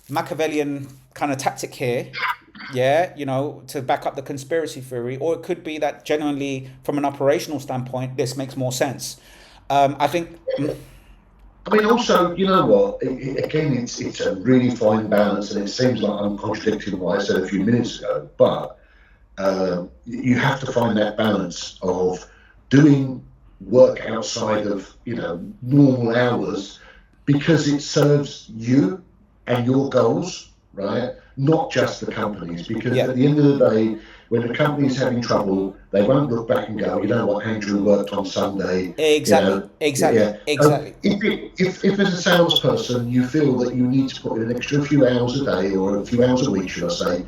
Machiavellian kind of tactic here, yeah, you know, to back up the conspiracy theory, or it could be that genuinely from an operational standpoint, this makes more sense. I think... I mean, also, you know what? Again, it's a really fine balance, and it seems like I'm contradicting what I said a few minutes ago. But you have to find that balance of doing work outside of, you know, normal hours because it serves you and your goals, right? Not just the companies. Because at the end of the day, when the company's having trouble, they won't look back and go, you know what, Andrew worked on Sunday. Exactly, you know, exactly. If as a salesperson you feel that you need to put in an extra few hours a day or a few hours a week, should I say,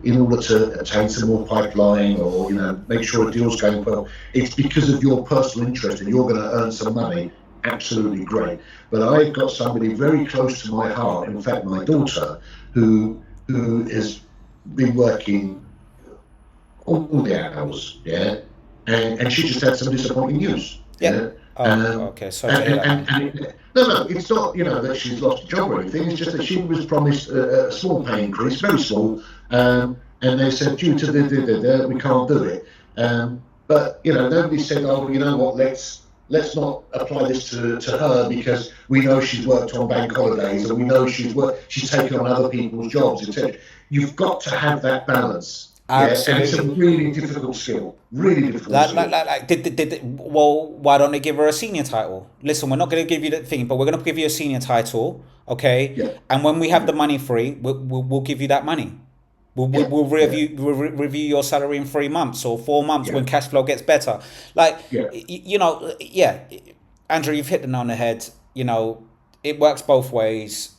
in order to attain some more pipeline or, you know, make sure a deal's going well, it's because of your personal interest and you're going to earn some money. Absolutely great. But I've got somebody very close to my heart, in fact my daughter, who has been working all the hours, and she just had some disappointing news. Okay, sorry to hear that. No, it's not, you know, that she's lost a job or anything. It's just that she was promised a small pay increase, very small, and they said due to we can't do it. But you know, nobody said, oh, you know what, let's not apply this to her because we know she's worked on bank holidays and we know she's taken on other people's jobs, etc. You've got to have that balance. Absolutely. And it's a really difficult skill. Really difficult skill. Well, why don't they give her a senior title? Listen, we're not going to give you the thing, but we're going to give you a senior title, okay? Yeah. And when we have the money free, we'll give you that money. We'll review your salary in 3 months or 4 months when cash flow gets better. You know, Andrew, you've hit the nail on the head. You know, it works both ways.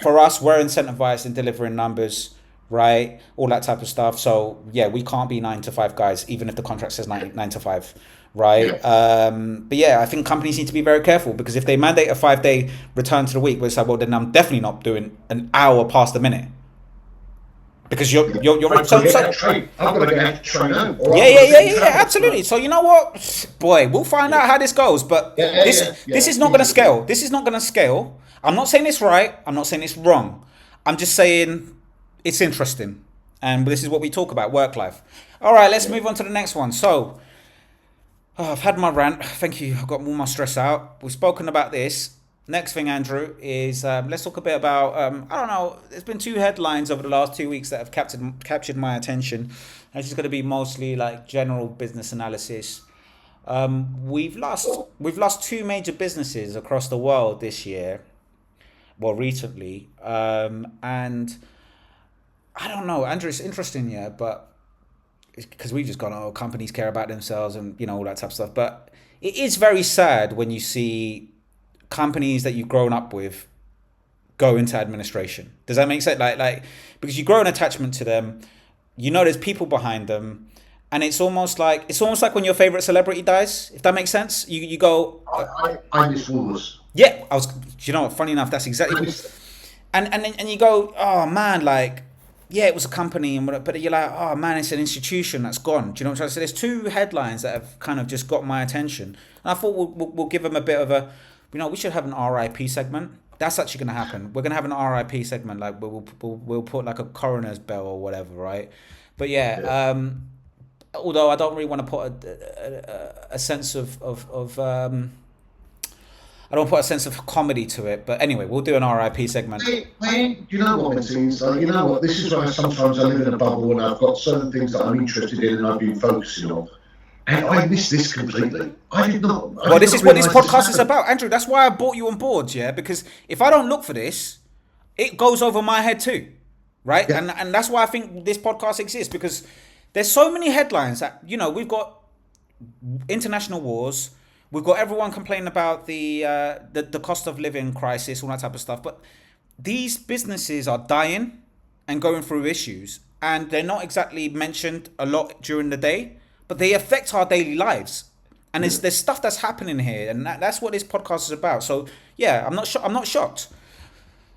For us, we're incentivized in delivering numbers, right? All that type of stuff. So yeah, we can't be 9 to 5 guys, even if the contract says 9 to 5, right? But yeah, I think companies need to be very careful because if they mandate a 5-day return to the week, it's like, well, then I'm definitely not doing an hour past the minute. Because you're I've got to get train home. Yeah, absolutely. So you know what, boy, we'll find out how this goes. But this is not going to scale. This is not going to scale. I'm not saying it's right. I'm not saying it's wrong. I'm just saying it's interesting, and this is what we talk about: work life. All right, let's move on to the next one. So I've had my rant. Thank you. I've got all my stress out. We've spoken about this. Next thing, Andrew, is let's talk a bit about, I don't know, there's been 2 headlines over the last 2 weeks that have captured my attention. It's just going to be mostly like general business analysis. We've lost 2 major businesses across the world this year, well, recently. And I don't know, Andrew, it's interesting, but because we've just gone, oh, companies care about themselves and, you know, all that type of stuff. But it is very sad when you see companies that you've grown up with go into administration. Does that make sense? Like because you grow an attachment to them, you know there's people behind them, and it's almost like when your favorite celebrity dies, if that makes sense. You go, I miss Woolworths. Yeah, I was, you know, funny enough, that's exactly and you go, oh man, like, yeah, it was a company, but you're like, oh man, it's an institution that's gone. Do you know what I'm trying to say? There's 2 headlines that have kind of just got my attention, and I thought we'll give them a bit of a, you know, we should have an RIP segment. That's actually going to happen. We're going to have an RIP segment, like we'll put like a coroner's bell or whatever, right? But although I don't really want to put a sense of I don't put a sense of comedy to it. But anyway, we'll do an RIP segment. You know what, Menzies? You know what? This is why sometimes I live in a bubble and I've got certain things that I'm interested in and I've been focusing on. And I missed this completely. I did not. Well, this is what this podcast is about, Andrew. That's why I brought you on board, yeah. Because if I don't look for this, it goes over my head too, right? Yeah. And that's why I think this podcast exists, because there's so many headlines that, you know, we've got international wars, we've got everyone complaining about the cost of living crisis, all that type of stuff. But these businesses are dying and going through issues, and they're not exactly mentioned a lot during the day, but they affect our daily lives. And there's stuff that's happening here, and that's what this podcast is about. So yeah, I'm not shocked.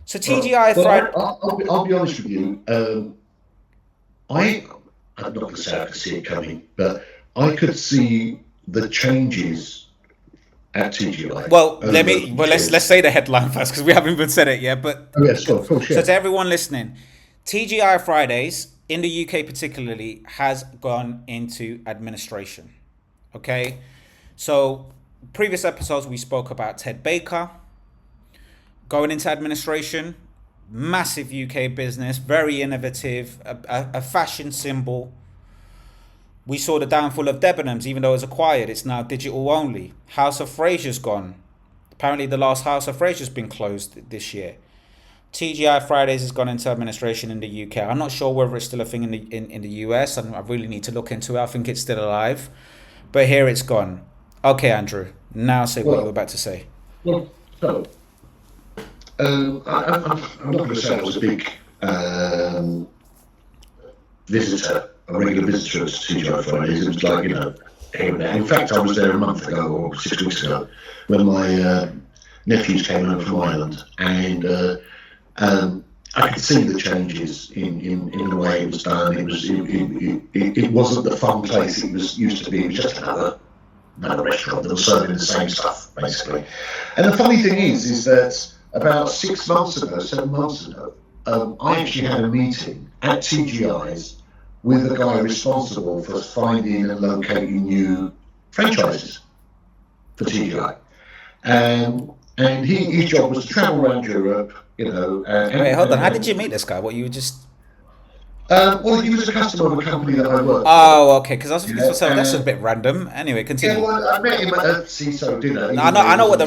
So TGI Friday. I'll be honest with you. I'm not going to say I could see it coming, but I could see the changes at TGI. Well, let's say the headline first, because we haven't even said it yet. But yes, of course, yeah. So to everyone listening, TGI Fridays in the UK particularly has gone into administration. Okay, so previous episodes we spoke about Ted Baker going into administration. Massive UK business, very innovative, a fashion symbol. We saw the downfall of Debenhams, even though it was acquired, it's now digital only. House of Fraser's gone. Apparently the last House of Fraser's been closed this year. TGI Fridays has gone into administration in the UK. I'm not sure whether it's still a thing in the US. I really need to look into it. I think it's still alive. But here it's gone. Okay, Andrew, now say what you were about to say. Well, so, I'm not going to say I was a big visitor, a regular visitor to TGI Fridays. It was like, you know, here and there. In fact, I was there a month ago or 6 weeks ago when my nephews came over from Ireland, and I could see the changes in the way it was done. It wasn't the fun place it was used to be. It was just another restaurant that was serving the same stuff, basically. And the funny thing is that about 7 months ago, I actually had a meeting at TGI's with a guy responsible for finding and locating new franchises for TGI. And his job was to travel around Europe, you know. Wait, hold on. How did you meet this guy? What, you were just... well, he was a customer of a company that I worked for. Oh, okay. Because I was thinking to myself, that's a bit random. Anyway, continue. Yeah, well, I met him at a CISO dinner. No, I know what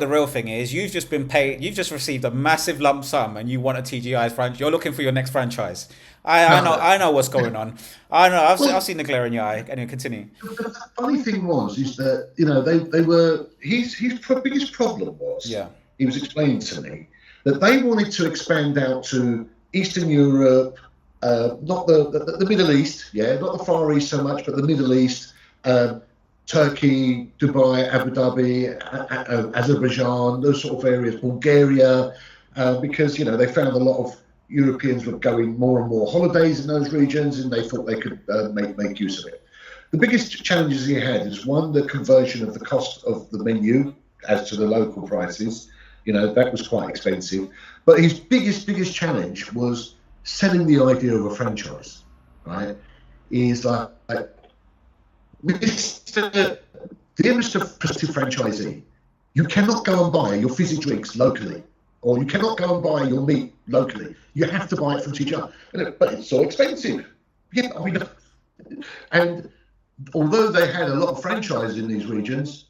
the real thing is. You've just been paid. You've just received a massive lump sum, and you want a TGI franchise. You're looking for your next franchise. I know what's going on. I know. I've seen the glare in your eye. Anyway, continue. The funny thing is that, you know, they were his biggest problem was, he was explaining to me that they wanted to expand out to Eastern Europe. Not the Middle East, not the Far East so much, but the Middle East, Turkey, Dubai, Abu Dhabi, Azerbaijan, those sort of areas, Bulgaria, because, you know, they found a lot of Europeans were going more and more holidays in those regions, and they thought they could make use of it. The biggest challenges he had is, one, the conversion of the cost of the menu as to the local prices. You know, that was quite expensive. But his biggest challenge was selling the idea of a franchise, right? Is like Mr. Prospective franchisee, you cannot go and buy your fizzy drinks locally, or you cannot go and buy your meat locally. You have to buy it from TGI. But it's so expensive. Yeah, I mean, and although they had a lot of franchises in these regions,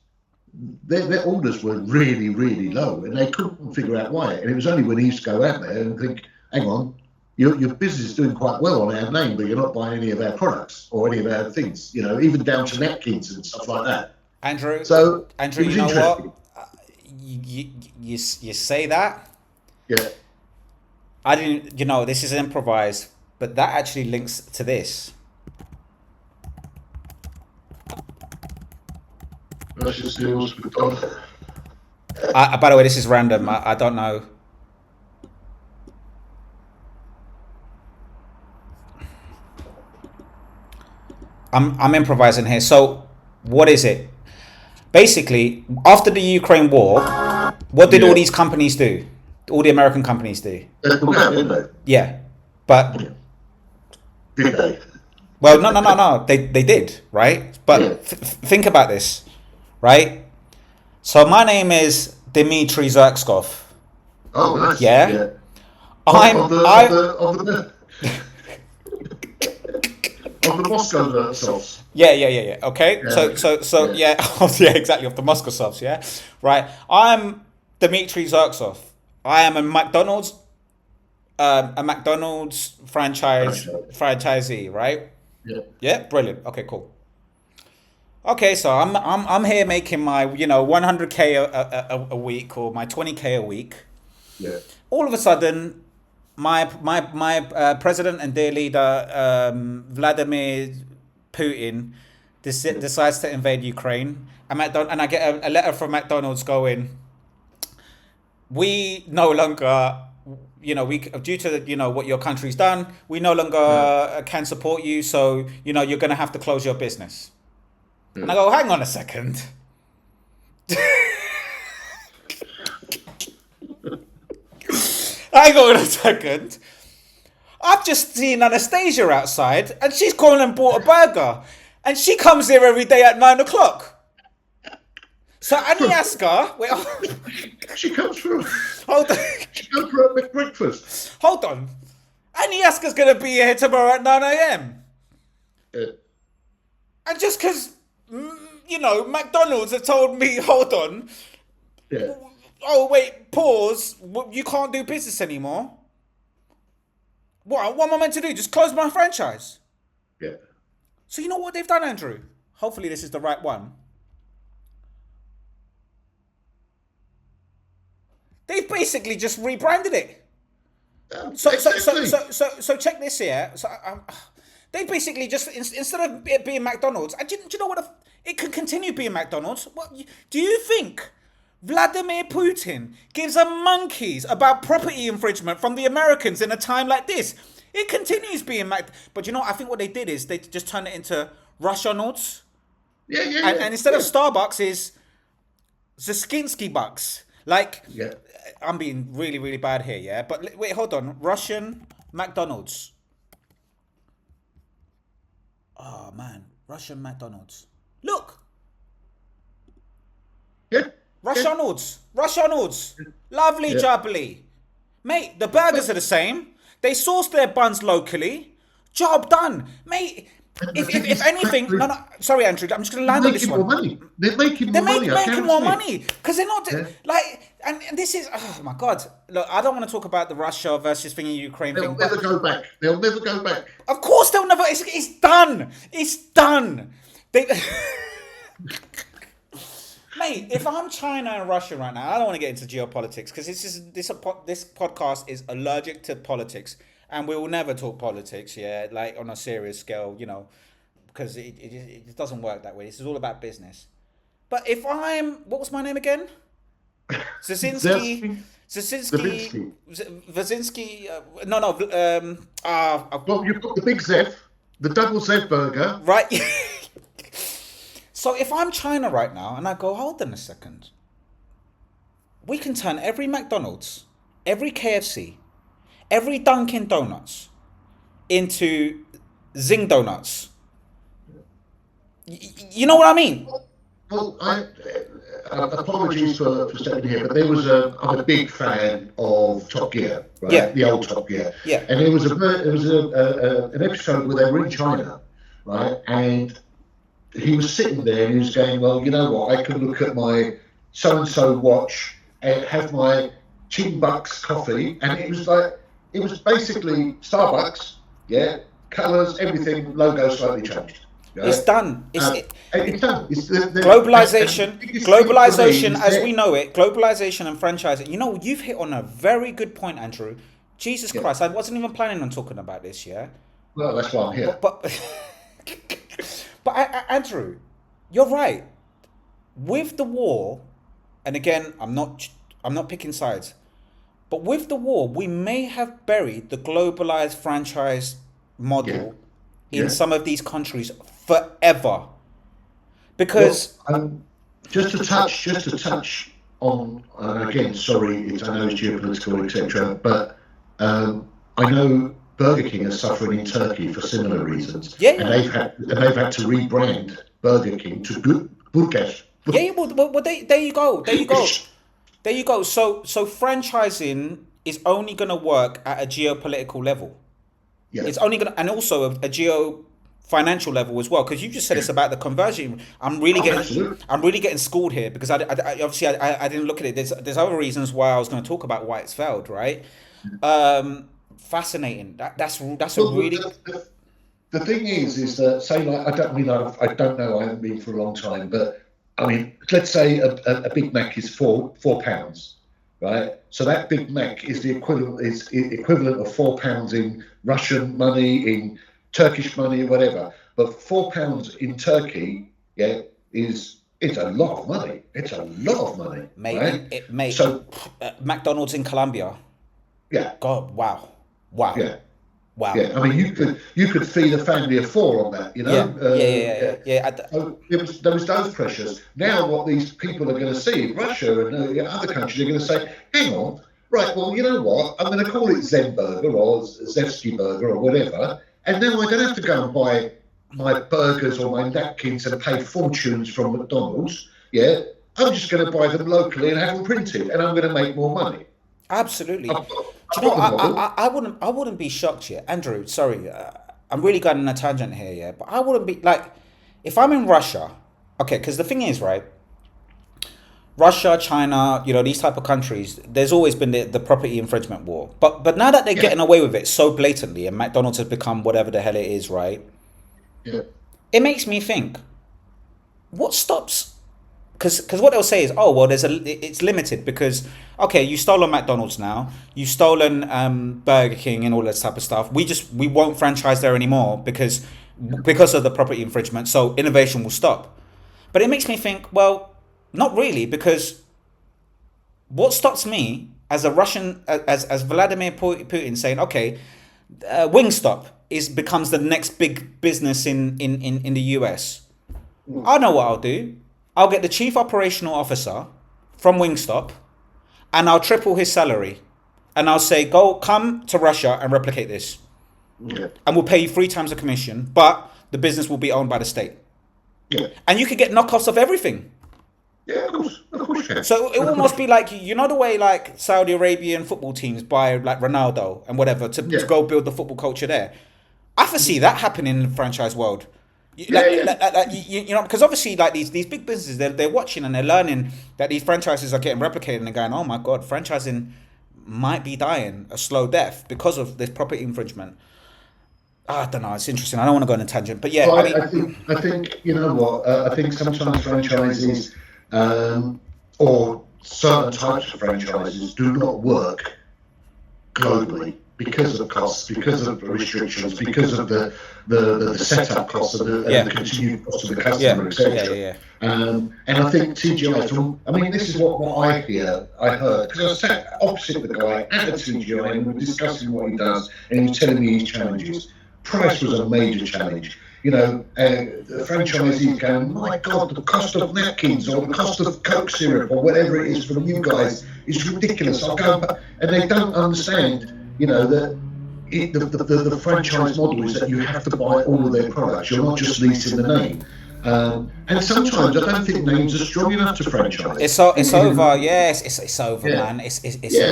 their orders were really, really low, and they couldn't figure out why. And it was only when he used to go out there and think, hang on, your business is doing quite well on our name, but you're not buying any of our products or any of our things, you know, even down to napkins and stuff like that. Andrew, you know what? You say that? Yeah. I didn't, you know, this is improvised, but that actually links to this. By the way, this is random. I don't know. I'm improvising here. So, what is it? Basically, after the Ukraine war, what did all these companies do? All the American companies do? Yeah, but did they? Well, no. They did, right? But think about this, right? So my name is Dmitry Zerkskov. Oh, nice. I'm the Moscow sauce. Yeah. Okay. Yeah. So yeah. Oh, yeah, exactly. Of the Moscow sauce. Yeah. Right. I'm Dmitry Zerksov. I am a McDonald's franchisee, right? Yeah. Yeah. Brilliant. Okay. Cool. Okay, so I'm here making my 100K a week or my 20K a week. Yeah. All of a sudden, my president and dear leader Vladimir Putin decides to invade Ukraine, and I get a letter from McDonald's going, we no longer, we due to what your country's done, we no longer can support you, so you're gonna have to close your business. And I go, hang on a second. Hang on a second. I've just seen Anastasia outside, and she's gone and bought a burger, and she comes here every day at 9 o'clock. So Agnieszka, wait, She comes for hold on, she comes for a breakfast. hold on. Agnieszka's gonna be here tomorrow at 9 a.m. And just because, McDonald's have told me, hold on. Yeah. Oh, wait, pause. You can't do business anymore. What am I meant to do? Just close my franchise? Yeah. So you know what they've done, Andrew? Hopefully this is the right one. They've basically just rebranded it. So check this here. So they basically just instead of it being McDonald's, and do you know what? It can continue being McDonald's. What do you think? Vladimir Putin gives a monkeys about property infringement from the Americans in a time like this. It continues being but I think what they did is they just turned it into Russianauts. Yeah. And instead of Starbucks is Zaskinsky Bucks. Like, Yeah. I'm being really, really bad here, yeah? But wait, hold on. Russian McDonald's. Oh, man. Russian McDonald's. Look. Yeah. Russianauds. Lovely jubbly. Mate, the burgers are the same. They source their buns locally. Job done. Mate, if anything... No, sorry, Andrew. I'm just going to land on this one. They're making more money. They're making more money. Because they're not... And this is... Oh, my God. Look, I don't want to talk about the Russia versus thing in Ukraine They'll thing. never go back. They'll never go back. Of course they'll never... It's done. It's done. Mate, if I'm China and Russia right now, I don't want to get into geopolitics because this podcast is allergic to politics, and we will never talk politics, like on a serious scale, because it doesn't work that way. This is all about business. But if what was my name again? Zazinski. Well, you've got the big Zev, the double Zev burger, right? So if I'm China right now and I go, hold on a second, we can turn every McDonald's, every KFC, every Dunkin' Donuts into Zing Donuts. You know what I mean? Well, apologies for stepping here, but I'm a big fan of Top Gear, right? Yeah. The old Top Gear. Yeah. And there was an episode where they were in China, right? And he was sitting there and he was going, well, you know what? I can look at my so-and-so watch and have my Bucks coffee, and it was basically Starbucks, colours, everything, logo slightly changed. Right? It's done. It's done. Globalization as we know it, globalization and franchising. You've hit on a very good point, Andrew. Jesus Christ, I wasn't even planning on talking about this, Well, that's why I'm here. But Andrew, you're right. With the war, and again, I'm not picking sides, but with the war, we may have buried the globalized franchise model in some of these countries forever. Because just to touch on, again, sorry, I know it's geopolitical, etc., but I know Burger King is suffering in Turkey for similar reasons, and they've had to rebrand Burger King to Burger. Well, there you go. So franchising is only going to work at a geopolitical level. Yeah. It's only going to, and also a financial level as well, because you just said it's about the conversion. I'm really getting schooled here because I obviously I didn't look at it. There's other reasons why I was going to talk about why it's failed, right? Fascinating. That's a really. The thing is that, say, like, I don't know, I haven't been for a long time, but I mean, let's say a Big Mac is £4, right? So that Big Mac is the equivalent of £4 in Russian money, in Turkish money, whatever. But £4 in Turkey, it's a lot of money. It's a lot of money, mate. Right? So McDonald's in Colombia. Yeah. God, wow. Yeah. Wow. Yeah, I mean, you could feed a family of 4 on that, you know. So there was those pressures. Now, what these people are going to see, Russia and other countries, are going to say, "Hang on, right? Well, you know what? I'm going to call it Zen Burger or Zevsky Burger or whatever, and then I don't have to go and buy my burgers or my napkins and pay fortunes from McDonald's. Yeah, I'm just going to buy them locally and have them printed, and I'm going to make more money." Absolutely. Do you know, I wouldn't be shocked yet, Andrew. Sorry, I'm really going on a tangent here, yeah. But I wouldn't be like, if I'm in Russia, okay. Because the thing is, right, Russia, China, these type of countries. There's always been the property infringement war, but now that they're getting away with it so blatantly, and McDonald's has become whatever the hell it is, right? Yeah. It makes me think, what stops? Because what they'll say is, oh well, it's limited because, okay, you've stolen McDonald's now, you've stolen Burger King and all that type of stuff. We won't franchise there anymore because of the property infringement. So innovation will stop. But it makes me think, well, not really, because what stops me as a Russian, as Vladimir Putin saying, okay, Wingstop becomes the next big business in the US. I know what I'll do. I'll get the chief operational officer from Wingstop and I'll triple his salary. And I'll say, come to Russia and replicate this. Yeah. And we'll pay you 3 times the commission, but the business will be owned by the state. Yeah. And you could get knockoffs of everything. Yeah, of course. So it will almost be like, the way like Saudi Arabian football teams buy like Ronaldo and whatever to go build the football culture there. I foresee that happening in the franchise world. Because obviously, like these big businesses, they're watching and they're learning that these franchises are getting replicated, and they're going, "Oh my God, franchising might be dying a slow death because of this property infringement." I don't know. It's interesting. I don't want to go on a tangent, but yeah. Well, I think you know what? I think sometimes franchises or certain types of franchises do not work globally because of costs, because of restrictions, because of the setup costs and the continued cost of the customer, etc. And I think TGI, this is what I heard, because I was sat opposite the guy at a TGI and we were discussing what he does, and he was telling me his challenges. Price was a major challenge. The franchisees going, my God, the cost of napkins or the cost of Coke syrup or whatever it is from you guys is ridiculous. I'll go back, and they don't understand. The franchise model is that you have to buy all of their products. You're not just leasing the name. And sometimes I don't think names are strong enough to franchise. It's over. Yes, it's over, man. It's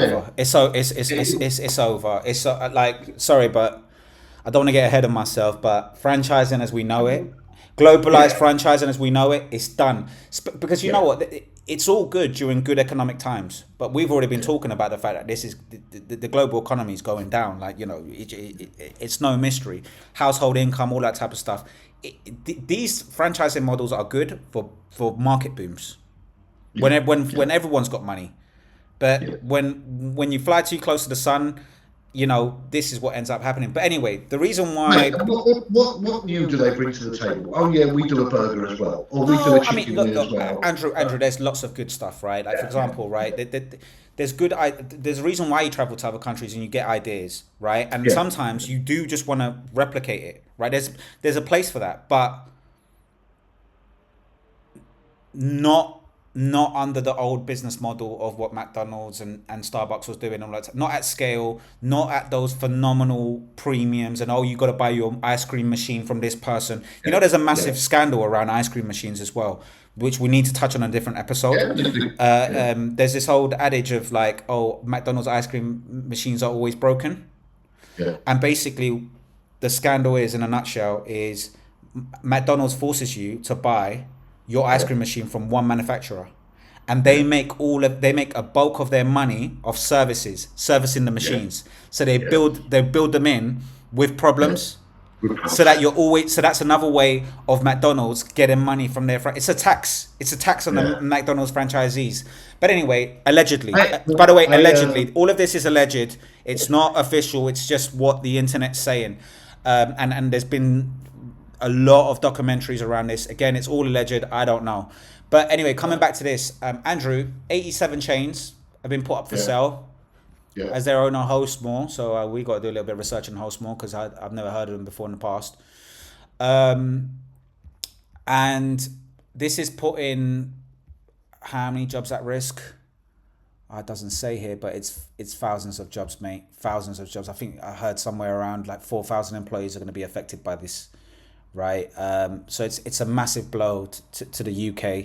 over. It's over. It's like, sorry, but I don't want to get ahead of myself. But franchising as we know it, globalized franchising as we know it, it's done. Because you know what? It's all good during good economic times, but we've already been talking about the fact that this is the global economy is going down. Like, it's no mystery. Household income, all that type of stuff. These franchising models are good for market booms, when everyone's got money, but when you fly too close to the sun, this is what ends up happening. But anyway, the reason why... What new do they bring to the table? Oh yeah, we do a burger as well, or we do a chicken meal as well. Andrew, there's lots of good stuff, right? Like, for example, right, there's a reason why you travel to other countries and you get ideas, right? And sometimes you do just want to replicate it, right? There's a place for that, but not under the old business model of what McDonald's and Starbucks was doing. Not at scale, not at those phenomenal premiums, and you got to buy your ice cream machine from this person. There's a massive scandal around ice cream machines as well, which we need to touch on a different episode. There's this old adage of like, McDonald's ice cream machines are always broken. And basically the scandal is, in a nutshell, is McDonald's forces you to buy your ice cream machine from one manufacturer, and they make a bulk of their money of servicing the machines. So they build them in with problems. So that's another way of McDonald's getting money from their it's a tax on the McDonald's franchisees. But anyway, allegedly, by the way, allegedly, all of this is alleged. It's not official. It's just what the internet's saying. And there's been a lot of documentaries around this. Again, it's all alleged. I don't know. But anyway, coming back to this, Andrew, 87 chains have been put up for sale. Yeah. As their owner, Hostmore. So we got to do a little bit of research on Hostmore because I've never heard of them before in the past. And this is putting how many jobs at risk? It doesn't say here, but it's thousands of jobs, mate. Thousands of jobs. I think I heard somewhere around like 4,000 employees are going to be affected by this, right? So it's a massive blow to the UK.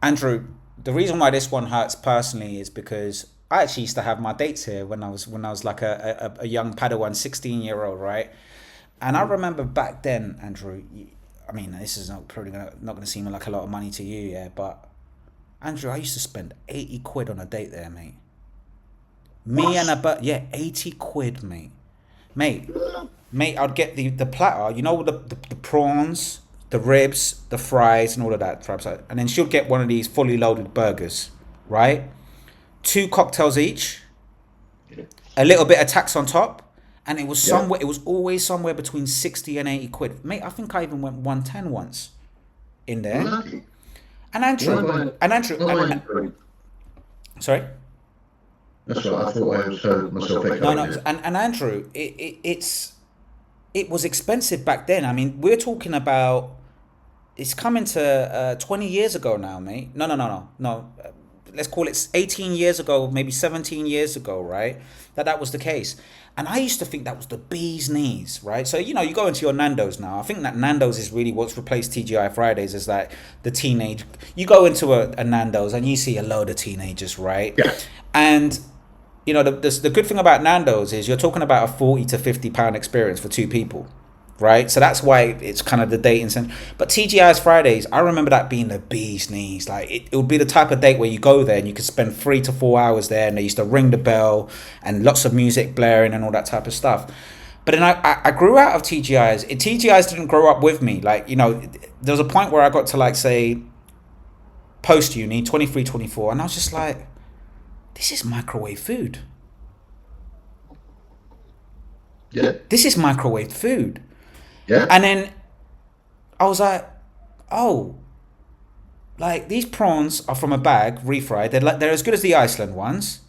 Andrew, the reason why this one hurts personally is because I actually used to have my dates here when I was like a young Padawan, 16-year-old, right? And I remember back then, Andrew, I mean, this is not going to seem like a lot of money to you, yeah, but Andrew, I used to spend 80 quid on a date there, mate. Me and 80 quid, mate. Mate, I'd get the platter, you know, the prawns, the ribs, the fries, and all of that. And then she'll get one of these fully loaded burgers, right? 2 cocktails each, a little bit of tax on top, and it was somewhere. It was always somewhere between 60 and 80 quid, mate. I think I even went 110 once in there. Lucky. And Andrew, sorry. That's right. I thought I heard myself. No. And Andrew, it was expensive back then. I mean, we're talking about it's coming to 20 years ago now, mate. No. Let's call it 18 years ago, maybe 17 years ago, right? That was the case. And I used to think that was the bee's knees, right? So, you know, you go into your Nando's now. I think that Nando's is really what's replaced TGI Fridays is like the teenage. You go into a Nando's and you see a load of teenagers, right? Yeah. And, you know, the good thing about Nando's is you're talking about a 40 to 50 pound experience for 2 people. Right, so that's why it's kind of the dating center. But TGI's Fridays, I remember that being the bee's knees. Like it would be the type of date where you go there and you could spend 3 to 4 hours there, and they used to ring the bell and lots of music blaring and all that type of stuff. But then I grew out of TGI's. TGI's didn't grow up with me. Like, you know, there was a point where I got to like say post uni 23, 24, and I was just like, this is microwave food. Yeah, this is microwave food. Yeah. And then I was like, oh, like these prawns are from a bag, refried. They're as good as the Iceland ones.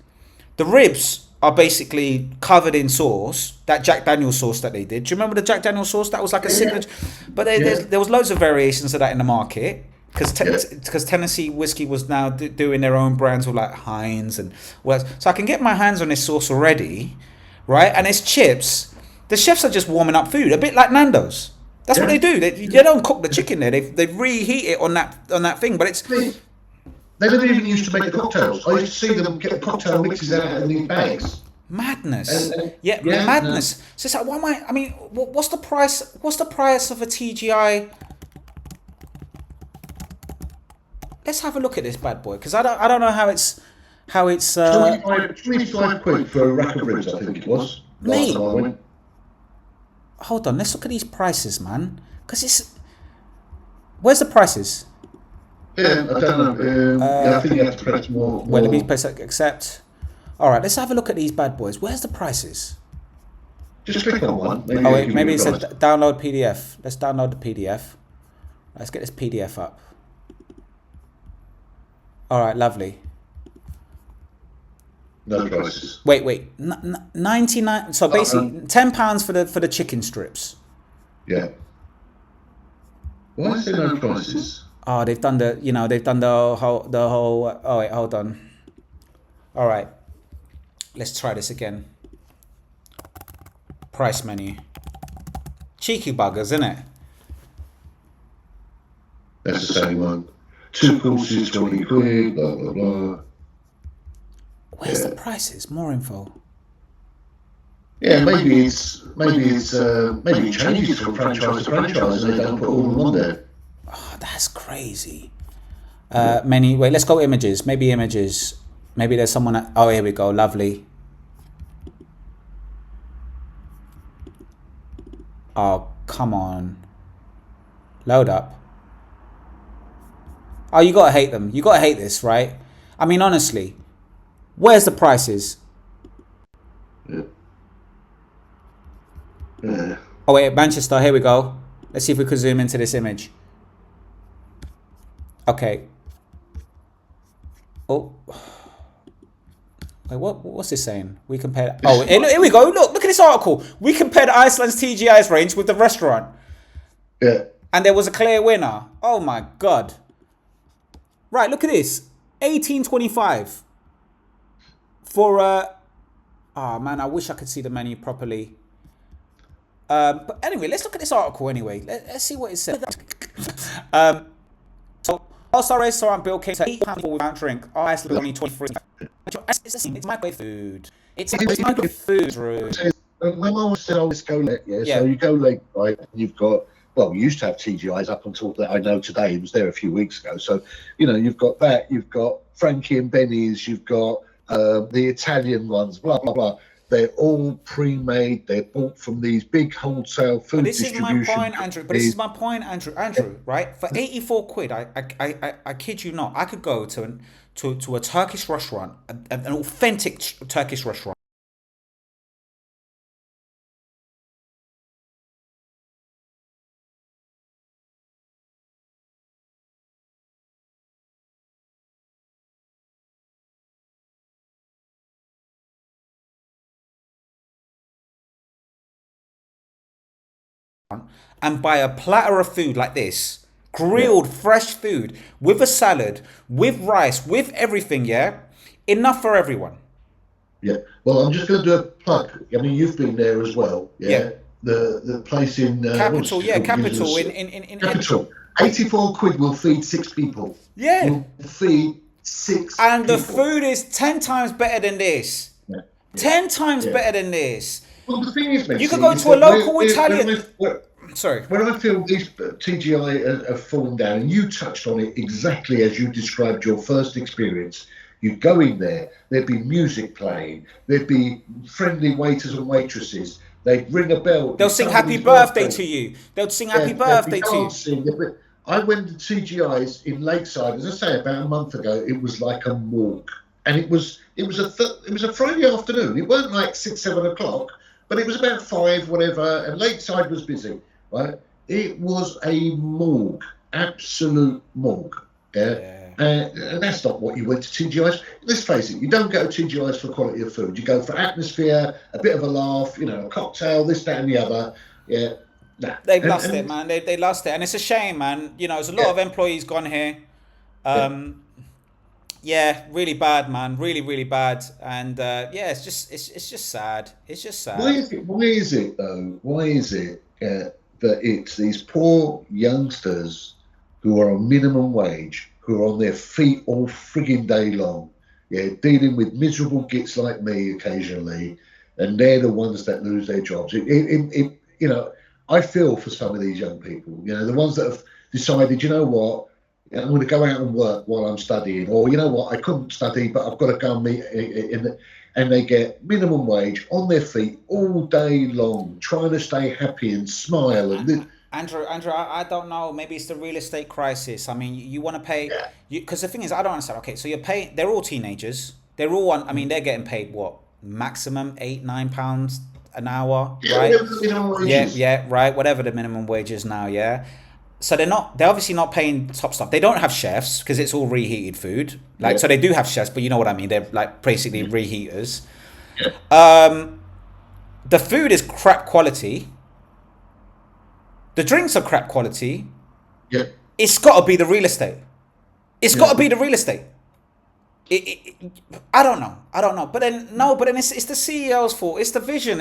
The ribs are basically covered in sauce, that Jack Daniel's sauce that they did. Do you remember the Jack Daniel's sauce? That was like a signature. But there was loads of variations of that in the market because Tennessee whiskey was now doing their own brands with like Heinz and what else. So I can get my hands on this sauce already, right? And it's chips. The chefs are just warming up food, a bit like Nando's. That's what they do. They don't cook the chicken there. They reheat it on that thing. But it's they never even used to make the cocktails. I used to see them get the cocktail mixes out in these bags. Madness. Madness. No. So it's like, what am I mean, what's the price? What's the price of a TGI? Let's have a look at this bad boy because I don't know how it's 25 quid for a rack of ribs, I think it was. Mate. Hold on, let's look at these prices, man. Because where's the prices? Yeah, I don't know. I think you have to press more. Where do we press accept? All right, let's have a look at these bad boys. Where's the prices? Just click on one. Maybe it said download PDF. Let's download the PDF. Let's get this PDF up. All right, lovely. No prices. Wait. 99. So basically, £10 for the chicken strips. Yeah. Why is there no prices? Oh, they've done the whole. Oh wait, hold on. All right, let's try this again. Price menu. Cheeky buggers, isn't it? That's the same one. 2 courses, 20 quid. Blah blah blah. Where's the prices? More info. Yeah, maybe it changes from franchise to franchise, and they don't put all of them on there. Oh, that's crazy. Wait, let's go images. Maybe images. Maybe there's someone at, oh, here we go. Lovely. Oh, come on. Load up. Oh, you gotta hate them. You gotta hate this, right? I mean, honestly, where's the prices? Yeah. Oh, wait, Manchester, here we go. Let's see if we could zoom into this image. Okay. Oh. Wait, what's this saying? We compared. Oh, here we go. Look at this article. We compared Iceland's TGI's range with the restaurant. Yeah. And there was a clear winner. Oh my God. Right, look at this. 1825 for oh man, I wish I could see the menu properly. But anyway, let's look at this article anyway. Let's see what it says. So all-star restaurant bill came to £8 without drink. Oh, Iceland only 23. It's microwave food. It's microwave food, Drew. When I was saying, let's go late, so you go late, right? You've got, well, we used to have TGIs up until that. I know today, it was there a few weeks ago. So, you've got that, you've got Frankie and Benny's, you've got the Italian ones, blah, blah, blah. They're all pre-made. They're bought from these big wholesale food distribution. This is my point, Andrew. But this is my point, Andrew. Right? For 84 quid, I kid you not, I could go to a Turkish restaurant, an authentic Turkish restaurant. And buy a platter of food like this, grilled fresh food with a salad, with rice, with everything, enough for everyone. Well, I'm just going to do a plug. I mean, you've been there as well. The place in Capital, Capital in Capital. 84 quid will feed 6 people. Will feed 6 and people. The food is 10 times better than this. 10 times better than this. Well, the thing is, you could go to a local Italian. Sorry. When I feel these TGI have fallen down, and you touched on it exactly as you described your first experience, you'd go in there, there'd be music playing, there'd be friendly waiters and waitresses, they'd ring a bell. They'll sing happy birthday to you. They'll sing happy birthday to you. I went to TGI's in Lakeside, as I say, about a month ago. It was like a morgue. And it was a Friday afternoon. It weren't like 6, 7 o'clock. But it was about 5, whatever, and Lakeside was busy, right? It was a morgue, absolute morgue, and that's not what you went to TGI's. Let's face it, you don't go to TGI's for quality of food. You go for atmosphere, a bit of a laugh, a cocktail, this, that, and the other. They've lost it, man. They lost it, and it's a shame, man. There's a lot of employees gone here. Yeah, really bad, man. Really, really bad. And it's just sad. It's just sad. Why is it though? Why is it that it's these poor youngsters who are on minimum wage, who are on their feet all frigging day long, dealing with miserable gits like me occasionally, and they're the ones that lose their jobs. I feel for some of these young people. The ones that have decided, you know what, I'm going to go out and work while I'm studying, or I couldn't study, but I've got to go and meet and they get minimum wage on their feet all day long, trying to stay happy and smile. And Andrew, I don't know. Maybe it's the real estate crisis. I mean, you want to pay, because the thing is, I don't understand. Okay, so you're paying. They're all teenagers. They're all on. I mean, they're getting paid what, maximum £8-9 an hour, right? Right. Whatever the minimum wage is now, So they're obviously not paying top stuff. They don't have chefs because it's all reheated food. So they do have chefs, but you know what I mean. They're like basically reheaters. The food is crap quality. The drinks are crap quality. It's got to be the real estate. It's got to be the real estate. I don't know. But then it's the CEO's fault. It's the vision.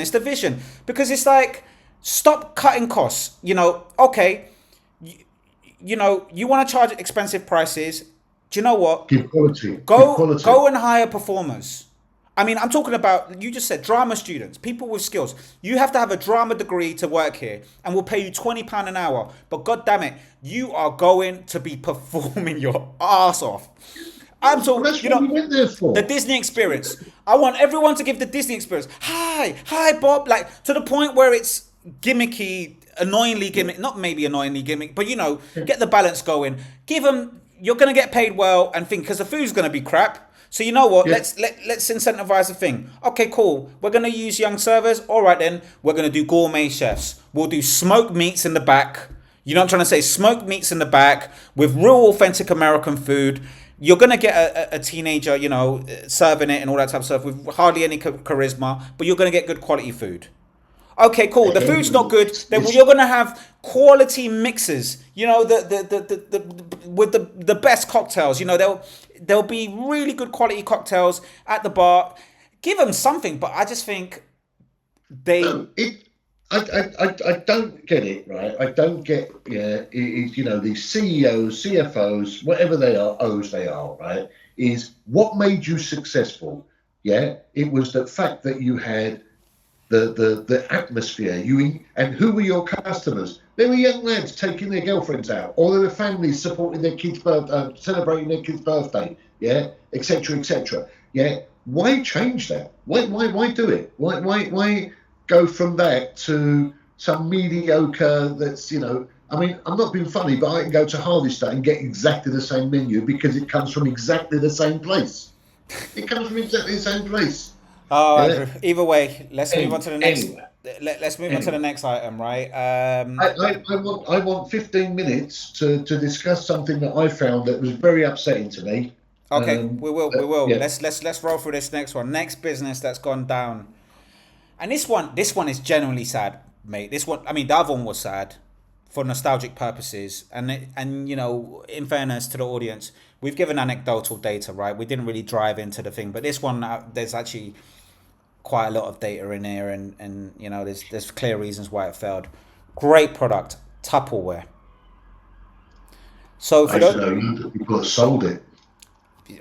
Because it's like, stop cutting costs. Okay. You want to charge expensive prices. Do you know what? Give quality. Go and hire performers. I mean, I'm talking about, you just said drama students, people with skills. You have to have a drama degree to work here, and we'll pay you £20 an hour. But God damn it, you are going to be performing your ass off. I'm talking, That's what we went there for. the Disney experience. I want everyone to give the Disney experience. Hi, Bob. Like, to the point where it's gimmicky, annoyingly gimmick, not maybe annoyingly gimmick, but get the balance going. Give them, you're going to get paid well and think, because the food's going to be crap. So you know what? Let's incentivize the thing. Okay, cool. We're going to use young servers. All right, then. We're going to do gourmet chefs. We'll do smoked meats in the back. You know what I'm trying to say? Smoked meats in the back with real authentic American food. You're going to get a teenager, serving it and all that type of stuff with hardly any charisma, but you're going to get good quality food. Okay, cool. The food's not good. Then you're going to have quality mixes, with the best cocktails. There'll be really good quality cocktails at the bar. Give them something, but I just think I don't get it, right? I don't get, these CEOs, CFOs, whatever they are, right? Is what made you successful? Yeah, it was the fact that you had the atmosphere. And who were your customers? They were young lads taking their girlfriends out, or they were families supporting their kids' birthday, celebrating their kid's birthday, yeah, etc., etc. Yeah, why change that? Why do it? Why go from that to some mediocre that's, I mean, I'm not being funny, but I can go to Harvester and get exactly the same menu because it comes from exactly the same place. It comes from exactly the same place. Oh, yeah. Andrew, either way, let's move on to the next. Let's move on to the next item, right? I want 15 minutes to discuss something that I found that was very upsetting to me. Okay, we will. Yeah. Let's roll through this next one. Next business that's gone down. And this one is genuinely sad, mate. This one, I mean, the other one was sad for nostalgic purposes, and in fairness to the audience, we've given anecdotal data, right? We didn't really drive into the thing, but this one, there's actually quite a lot of data in here, and there's clear reasons why it failed. Great product, Tuppleware. So for the people that sold it,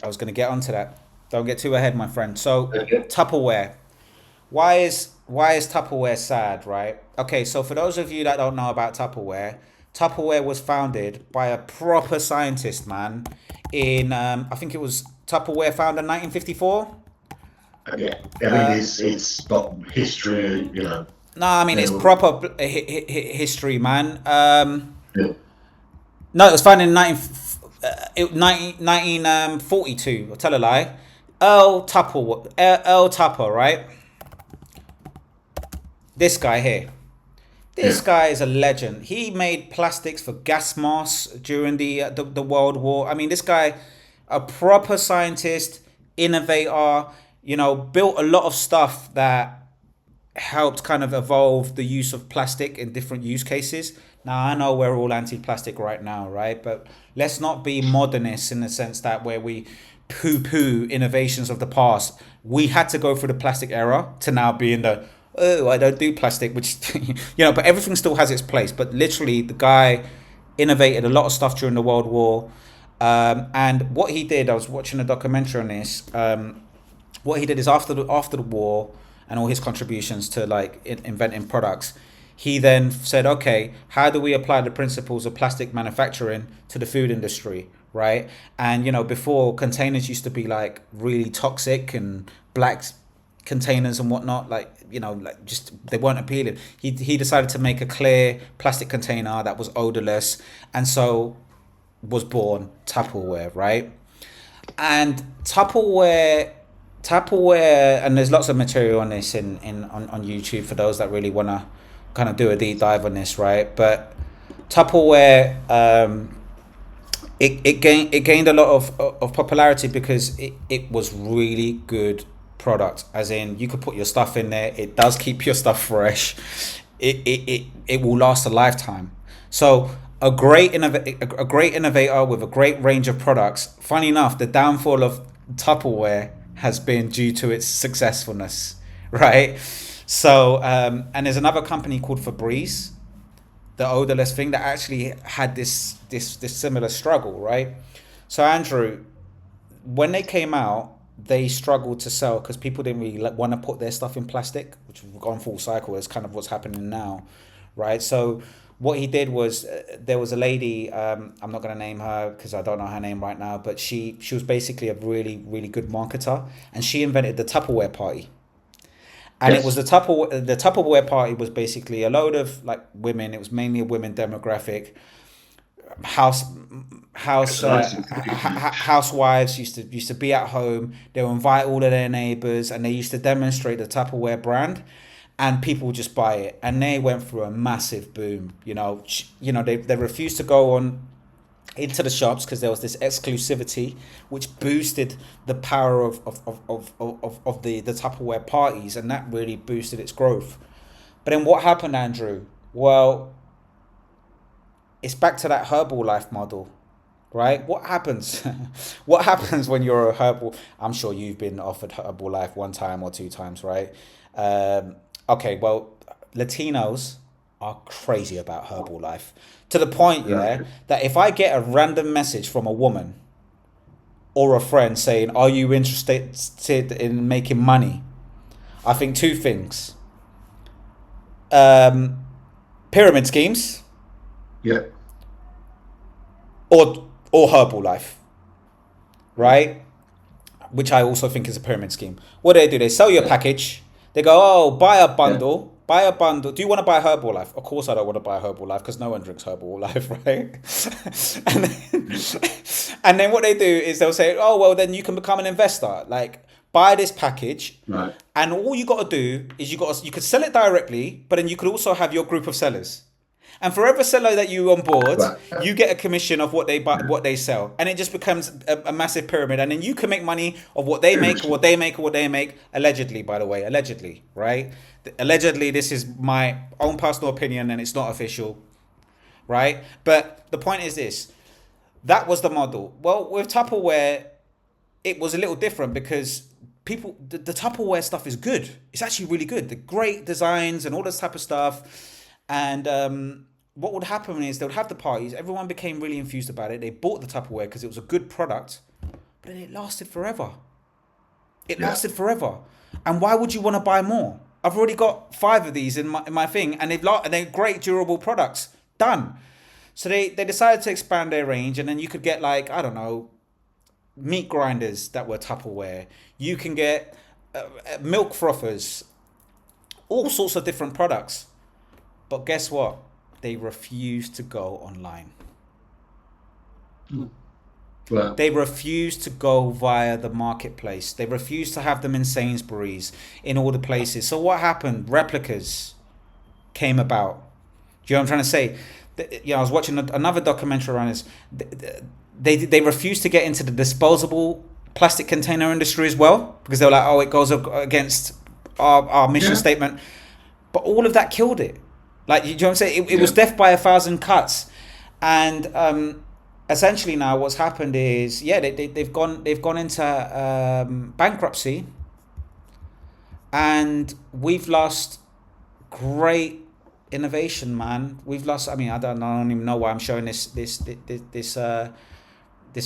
I was going to get onto that. Don't get too ahead, my friend. So Tuppleware. Why is Tuppleware sad, right? Okay, so for those of you that don't know about Tuppleware was founded by a proper scientist, man, in, I think it was Tuppleware founded in 1954. Yeah, I mean, it's got history, No, I mean, it's proper history, man. No, it was founded in 1942. I'll tell a lie. Earl Tupper, right? This guy here. This guy is a legend. He made plastics for gas masks during the World War. I mean, this guy, a proper scientist, innovator, built a lot of stuff that helped kind of evolve the use of plastic in different use cases. Now, I know we're all anti-plastic right now, right? But let's not be modernists in the sense that where we poo-poo innovations of the past. We had to go through the plastic era to now be in the, oh, I don't do plastic, which, but everything still has its place. But literally, the guy innovated a lot of stuff during the World War. And what he did, I was watching a documentary on this. What he did is after the war and all his contributions to inventing products, he then said, okay, how do we apply the principles of plastic manufacturing to the food industry, right? And, before, containers used to be really toxic and black containers and whatnot, just they weren't appealing. He decided to make a clear plastic container that was odorless, and so was born Tuppleware, right? And Tuppleware, and there's lots of material on this on YouTube for those that really want to kind of do a deep dive on this, right? But Tuppleware, it gained a lot of popularity because it was really good product, as in you could put your stuff in there, it does keep your stuff fresh, it will last a lifetime. So a great innovator with a great range of products. Funny enough, the downfall of Tuppleware has been due to its successfulness, right? So and there's another company called Febreze, the odorless thing, that actually had this similar struggle, right? So Andrew, when they came out, they struggled to sell because people didn't really want to put their stuff in plastic, which we've gone full cycle. Is kind of what's happening now, right? So what he did was there was a lady, I'm not going to name her because I don't know her name right now, but she was basically a really, really good marketer, and she invented the Tuppleware party. And it was the Tuppleware party was basically a load of like women. It was mainly a women demographic. Housewives used to be at home. They would invite all of their neighbors, and they used to demonstrate the Tupperware brand, and people would just buy it. And they went through a massive boom. They refused to go on into the shops because there was this exclusivity, which boosted the power of the Tupperware parties, and that really boosted its growth. But then what happened, Andrew? Well, it's back to that Herbalife model, right? What happens? What happens when you're a Herbal? I'm sure you've been offered Herbalife 1 time or 2 times, right? Okay, well, Latinos are crazy about Herbalife to the point, that if I get a random message from a woman or a friend saying, "Are you interested in making money?" I think 2 things: pyramid schemes. Yeah. Or Herbalife, right? Which I also think is a pyramid scheme. What do? They sell you a package. They go, "Oh, buy a bundle. Buy a bundle. Do you want to buy Herbalife?" Of course I don't want to buy Herbalife because no one drinks Herbalife, right? and then what they do is they'll say, "Oh, well, then you can become an investor. Like, buy this package, right? And all you got to do is you could sell it directly, but then you could also have your group of sellers. And for every seller that you on board, you get a commission of what they buy, what they sell, and it just becomes a massive pyramid. And then you can make money of what they make, or what they make, or what they make. Allegedly, by the way, allegedly, right? Allegedly, this is my own personal opinion, and it's not official, right? But the point is this: that was the model. Well, with Tupperware, it was a little different because the Tupperware stuff is good. It's actually really good. The great designs and all this type of stuff. And what would happen is they would have the parties. Everyone became really enthused about it. They bought the Tupperware because it was a good product, but it lasted forever. It lasted forever. And why would you want to buy more? I've already got 5 of these in my thing, and they're great, durable products. Done. So they decided to expand their range, and then you could get, like, I don't know, meat grinders that were Tupperware. You can get milk frothers, all sorts of different products. But guess what? They refuse to go online. Well, they refuse to go via the marketplace. They refuse to have them in Sainsbury's, in all the places. So what happened? Replicas came about. Do you know what I'm trying to say? I was watching another documentary around this. They refused to get into the disposable plastic container industry as well, because they were like, oh, it goes against our mission statement. But all of that killed it. Like, you know what I'm saying? It was death by 1,000 cuts. And essentially now what's happened is, they've gone into bankruptcy, and we've lost great innovation, man. We've lost. I mean, I don't even know why I'm showing this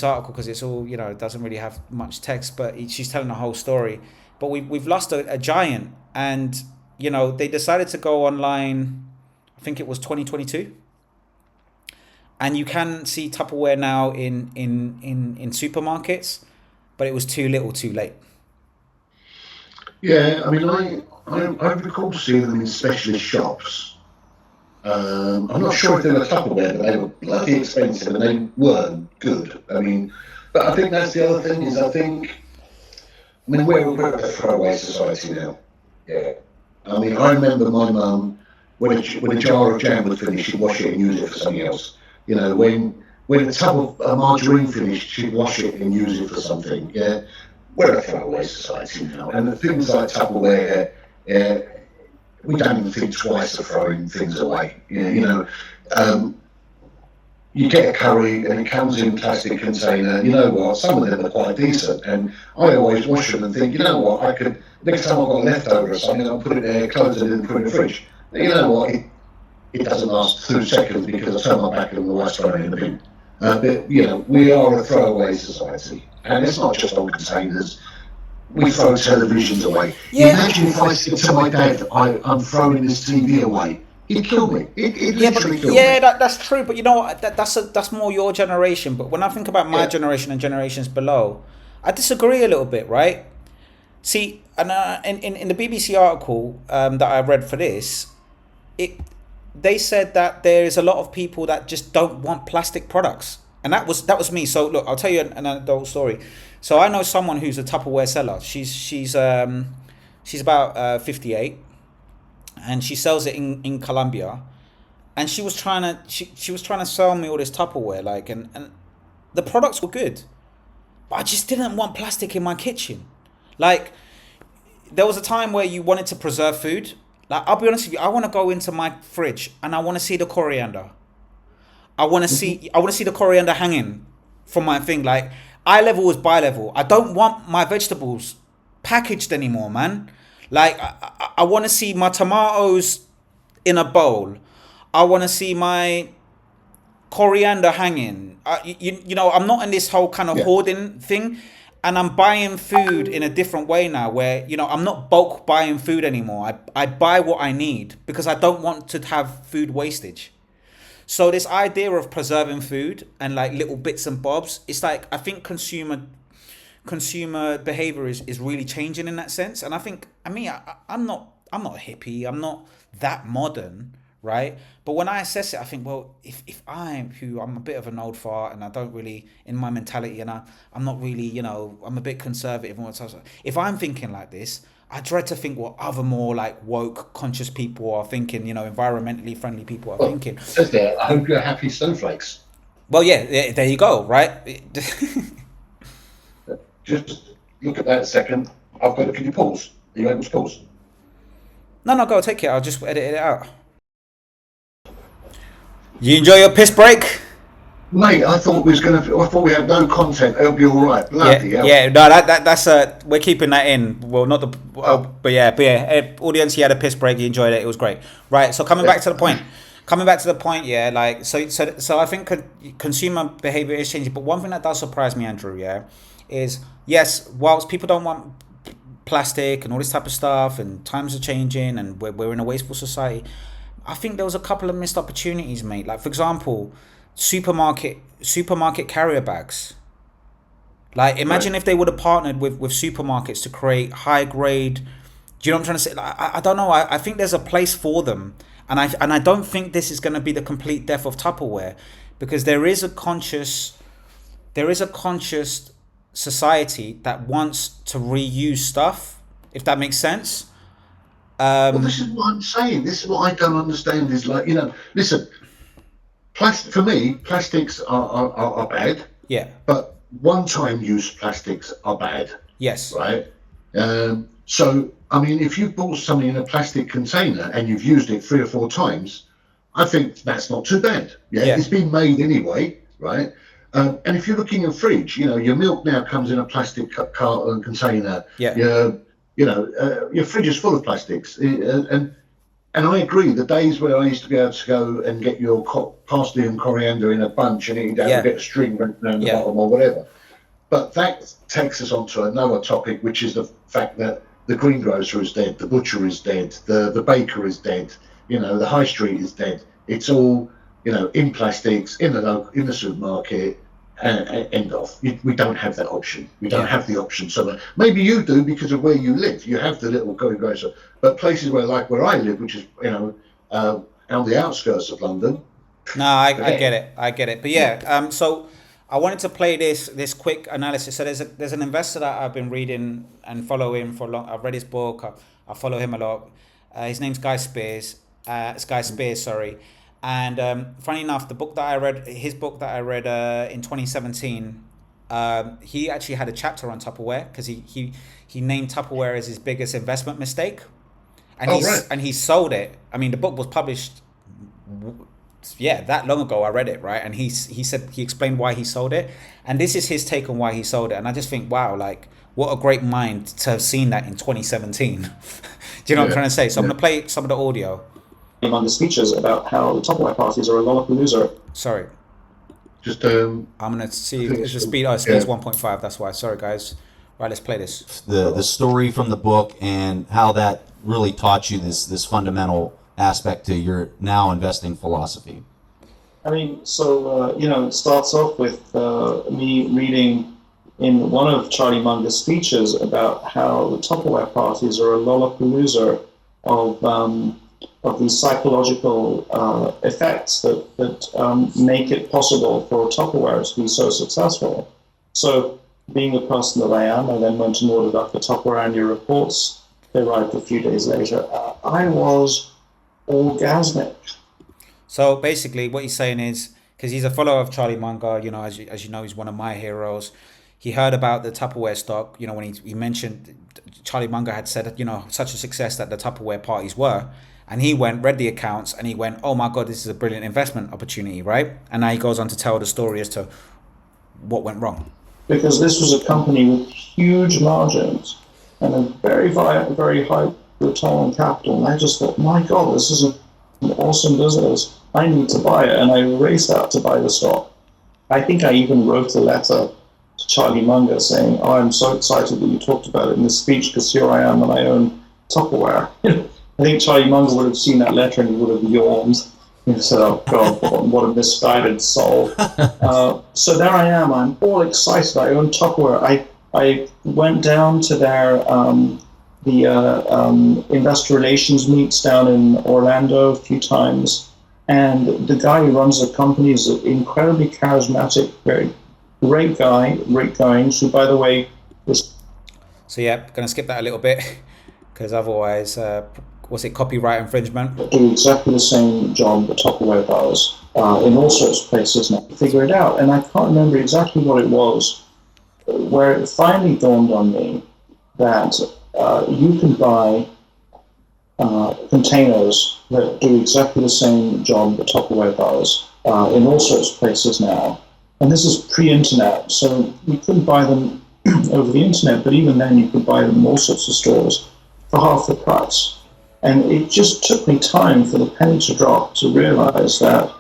article, because it's all, it doesn't really have much text, but she's telling the whole story. But we've lost a giant, and they decided to go online. I think it was 2022, and you can see Tupperware now in supermarkets, but it was too little, too late. Yeah, I mean, I recall seeing them in specialist shops. I'm not sure if they were Tupperware, but they were bloody expensive and they weren't good. I mean, but I think that's the other thing is we're a throwaway society now. Yeah, I mean, I remember my mum. When a jar of jam would finish, she'd wash it and use it for something else. When a tub of margarine finished, she'd wash it and use it for something. Yeah, we're a throwaway society now, and the things like Tupperware, we don't even think twice of throwing things away. You get a curry and it comes in a plastic container. You know what? Some of them are quite decent, and I always wash them and think, I could, next time I've got a leftover or something, I'll put it there, close it, and put it in the fridge. You know what? It doesn't last 2 seconds because I turn my back and the wife's throwing it in the bin. But we are a throwaway society, and it's not just on containers. we throw televisions away. Yeah. Imagine if I said to my dad, I'm throwing this TV away. He'd kill me. He'd literally kill me. That's true. But you know what? That's more your generation. But when I think about my generation and generations below, I disagree a little bit, right? See, and in the BBC article that I read for this, they said that there is a lot of people that just don't want plastic products, and that was me. So look, I'll tell you an adult story. So I know someone who's a Tupperware seller. She's about 58, and she sells it in Colombia, and she was trying to sell me all this Tupperware, like, and the products were good, but I just didn't want plastic in my kitchen. Like, there was a time where you wanted to preserve food. Like, I'll be honest with you, I want to go into my fridge and I want to see the coriander. I want to see the coriander hanging from my thing. Like, eye level is bi level. I don't want my vegetables packaged anymore, man. Like, I want to see my tomatoes in a bowl. I want to see my coriander hanging. You know, I'm not in this whole kind of hoarding thing. And I'm buying food in a different way now, where, you know, I'm not bulk buying food anymore. I buy what I need because I don't want to have food wastage. So this idea of preserving food and like little bits and bobs, it's like, I think consumer behavior is really changing in that sense. And I think, I'm not a hippie, I'm not that modern, right? But when I assess it, I think, well, if I'm a bit of an old fart and I don't really, in my mentality, and I'm not really, you know, I'm a bit conservative and what's else. If I'm thinking like this, I dread to think what other more like woke, conscious people are thinking, you know, environmentally friendly people are thinking. Says there, I hope you're happy snowflakes. Well, yeah, there you go, right? Just look at that a second. Can you pause? Are you able to pause? No, go take it. I'll just edit it out. You enjoy your piss break? Mate, I thought we had no content. It'll be all right. Bloody hell. Yeah. No, that's we're keeping that in. Well, not the. But yeah. Audience, he had a piss break. He enjoyed it. It was great. Right. So coming back to the point. Yeah. Like so I think consumer behavior is changing. But one thing that does surprise me, Andrew, yeah, is yes, whilst people don't want plastic and all this type of stuff, and times are changing, and we're in a wasteful society, I think there was a couple of missed opportunities, mate. Like, for example, supermarket carrier bags. Like, imagine if they would have partnered with supermarkets to create high grade. Do you know what I'm trying to say? Like, I don't know. I think there's a place for them, and I don't think this is going to be the complete death of Tupperware, because there is a conscious society that wants to reuse stuff, if that makes sense. Well, this is what I'm saying. This is what I don't understand. Is like, you know, listen, for me, plastics are bad. Yeah. But one-time use plastics are bad. Yes. Right. So, I mean, if you bought something in a plastic container and you've used it 3 or 4 times, I think that's not too bad. Yeah. It's been made anyway, right? And if you're looking in a fridge, you know, your milk now comes in a plastic carton container. Yeah. Your fridge is full of plastics, and I agree. The days where I used to be able to go and get your parsley and coriander in a bunch and eat down a bit of string around the bottom or whatever. But that takes us on to another topic, which is the fact that the greengrocer is dead, the butcher is dead, the baker is dead. You know, the high street is dead. It's all, you know, in plastics in the supermarket. End off. We don't have that option. We don't have the option. So maybe you do because of where you live. You have the little greengrocer. But places where I live, which is, you know, on the outskirts of London. No, I get it. But yeah, so I wanted to play this quick analysis. So there's an investor that I've been reading and following for long. I've read his book. I follow him a lot. His name's Guy Spears. Sorry. And funny enough, his book that I read in 2017, he actually had a chapter on Tupperware, because he named Tupperware as his biggest investment mistake, and he sold it. I mean, the book was published, that long ago. I read it, right, and he explained why he sold it, and this is his take on why he sold it. And I just think, wow, like, what a great mind to have seen that in 2017. Do you know what I'm trying to say? So I'm gonna play some of the audio. On the speeches about how the Tupperware parties are a loser. Sorry. Just I'm gonna see. It's the speed. Oh, speed's 1.5. That's why. Sorry, guys. Right, let's play this. The story from the book and how that really taught you this fundamental aspect to your now investing philosophy. I mean, so, it starts off with me reading in one of Charlie Munger's speeches about how the Tupperware parties are a lollapalooza of these psychological effects that make it possible for Tupperware to be so successful. So, being the person that I am, I then went and ordered up the Tupperware annual reports. They arrived a few days later. I was orgasmic. So basically what he's saying is, because he's a follower of Charlie Munger, as you know, he's one of my heroes. He heard about the Tupperware stock, when he mentioned Charlie Munger had said, such a success that the Tupperware parties were. And he read the accounts and he went, oh my God, this is a brilliant investment opportunity, right? And now he goes on to tell the story as to what went wrong. Because this was a company with huge margins and a very, very high return on capital. And I just thought, my God, this is an awesome business. I need to buy it. And I raced out to buy the stock. I think I even wrote a letter to Charlie Munger saying, oh, I'm so excited that you talked about it in this speech because here I am and I own Tupperware. I think Charlie Munger would have seen that letter and he would have yawned. He said, oh God, what a misguided soul. So there I am. I'm all excited. I own Tupperware. I went down to their investor relations meets down in Orlando a few times. And the guy who runs the company is an incredibly charismatic, very great guy, Rick Goings, who, by the way, was... So yeah, going to skip that a little bit, because otherwise, was it copyright infringement? Do exactly the same job that Tupperware does in all sorts of places now. Figure it out. And I can't remember exactly what it was, where it finally dawned on me that you can buy containers that do exactly the same job that Tupperware does in all sorts of places now. And this is pre-internet, so you couldn't buy them over the internet, but even then you could buy them in all sorts of stores for half the price. And it just took me time for the penny to drop to realize that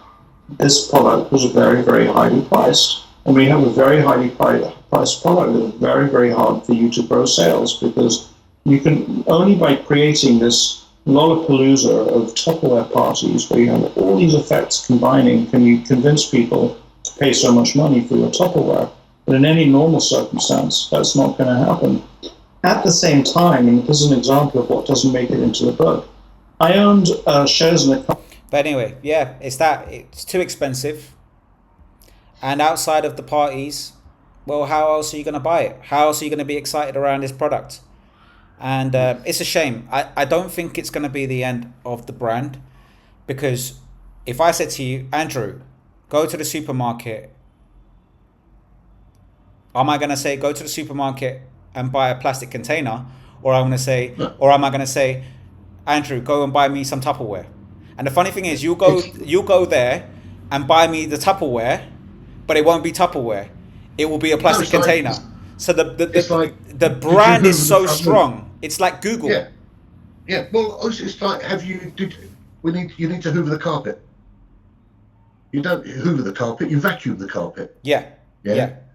this product was very, very highly priced. And we have a very highly priced product that is very, very hard for you to grow sales, because you can only by creating this lollapalooza of Tupperware parties where you have all these effects combining can you convince people to pay so much money for your Tupperware. But in any normal circumstance, that's not going to happen. At the same time, and this is an example of what doesn't make it into the book, I owned shares in a company. But anyway, yeah, it's too expensive. And outside of the parties, well, how else are you going to buy it? How else are you going to be excited around this product? And it's a shame. I don't think it's going to be the end of the brand, because if I said to you, Andrew, go to the supermarket, am I going to say go to the supermarket and buy a plastic container, or am I going to say, Andrew, go and buy me some Tupperware? And the funny thing is, you'll go there and buy me the Tupperware, but it won't be Tupperware. It will be a plastic container. So the brand is so strong. It's like Google. Yeah. Well, it's like you need to hoover the carpet. You don't hoover the carpet. You vacuum the carpet. Yeah.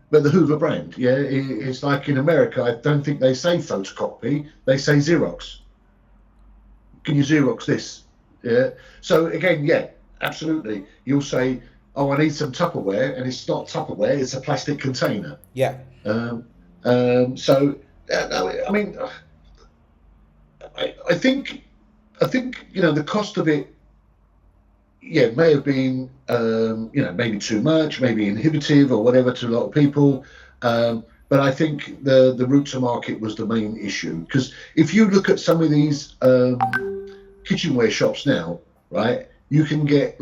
But the Hoover brand, it's like in America, I don't think they say photocopy, they say Xerox. Can you Xerox this? Yeah. So again, absolutely. You'll say, oh, I need some Tupperware, and it's not Tupperware, it's a plastic container. Yeah. I mean, I think the cost of it, may have been, maybe too much, maybe inhibitive or whatever to a lot of people. But I think the route to market was the main issue. Because if you look at some of these kitchenware shops now, right, you can get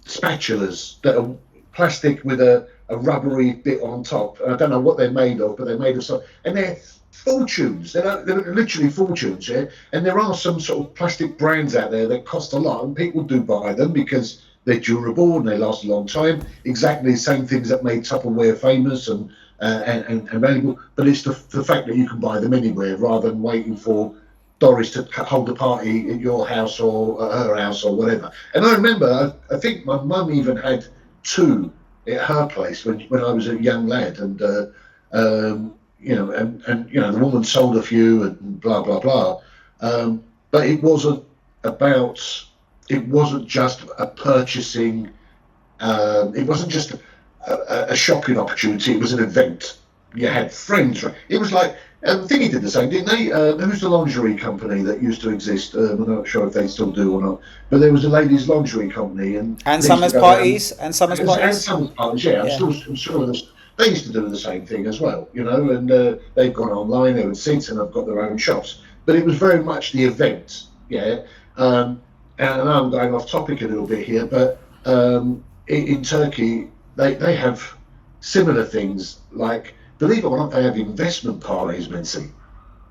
spatulas that are plastic with a rubbery bit on top. And I don't know what they're made of, but they're made of something. And they're fortunes. They're literally fortunes, yeah. And there are some sort of plastic brands out there that cost a lot, and people do buy them because they're durable and they last a long time. Exactly the same things that made Tupperware famous and valuable. But it's the fact that you can buy them anywhere rather than waiting for Doris to hold a party at your house or at her house or whatever. And I remember, I think my mum even had two at her place when I was a young lad, and and the woman sold a few and blah blah blah. But it wasn't about. It wasn't just a purchasing. It wasn't just a shopping opportunity. It was an event. You had friends. It was like Thingy did the same, didn't they? Who's the lingerie company that used to exist? I'm not sure if they still do or not. But there was a ladies' lingerie company, and summer's parties, and summer's parties. Yeah, I'm sure they used to do the same thing as well, And they've gone online. There were since, and have got their own shops. But it was very much the event, yeah. And I know I'm going off topic a little bit here, but in Turkey they have similar things like. Believe it or not, they have investment parties, Mincy,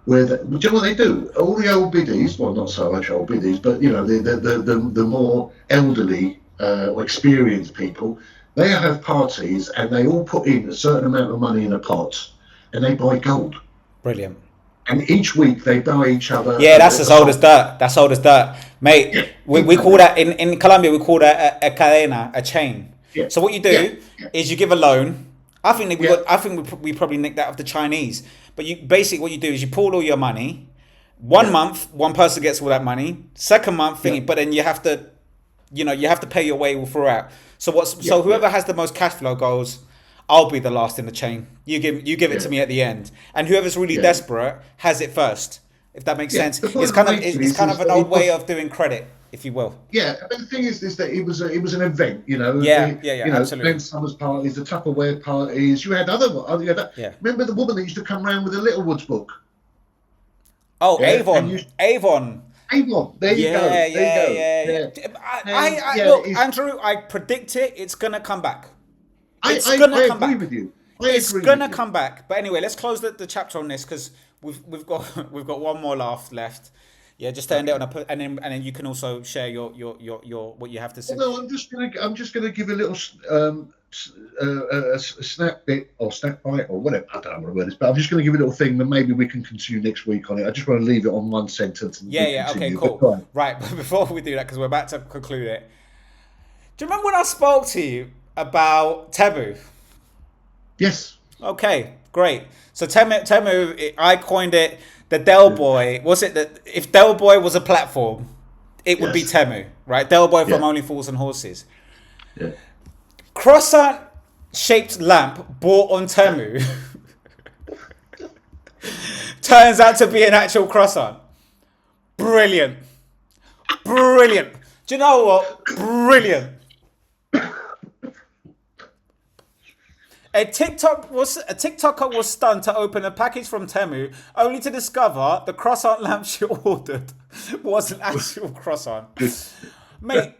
where do you know what they do? All the old biddies, well, not so much old biddies, but the more elderly or experienced people, they have parties and they all put in a certain amount of money in a pot, and they buy gold. Brilliant. And each week they buy each other. Yeah, that's as old as dirt. That's old as dirt, mate. Yeah. We call that in Colombia. We call that a cadena, a chain. Yeah. So what you do is you give a loan. I think we probably nicked that off the Chinese. But what you do is you pool all your money. One month, one person gets all that money. Second month, but then you have to pay your way throughout. So whoever has the most cash flow goes, I'll be the last in the chain. You give it to me at the end, and whoever's really desperate has it first. If that makes sense, it's kind of an old way of doing credit, if you will. Yeah, but the thing is that it was an event, absolutely. Ben Summers parties, the Tuppleware parties. You had other. Remember the woman that used to come around with a Littlewoods book? Oh, Avon. Avon. There you go. Look, Andrew, I predict it. It's gonna come back. It's gonna come back. With you. It's gonna come back. But anyway, let's close the chapter on this because we've got one more laugh left. Yeah, just to end it on and then you can also share your what you have to say. No, I'm just gonna give a little a snap bit or snap bite or whatever. I don't know what the word is, but I'm just gonna give a little thing that maybe we can continue next week on it. I just want to leave it on one sentence. And okay, cool. Right, but before we do that, because we're about to conclude it, do you remember when I spoke to you about TEMU? Yes. Okay, great. So TEMU, I coined it the Del Boy. Was it that if Del Boy was a platform, it would be TEMU, right? Del Boy from Only Fools and Horses. Yeah. Croissant shaped lamp bought on TEMU turns out to be an actual croissant. Brilliant. Do you know what? Brilliant. A TikToker was stunned to open a package from TEMU only to discover the croissant lamp she ordered was an actual croissant. Mate,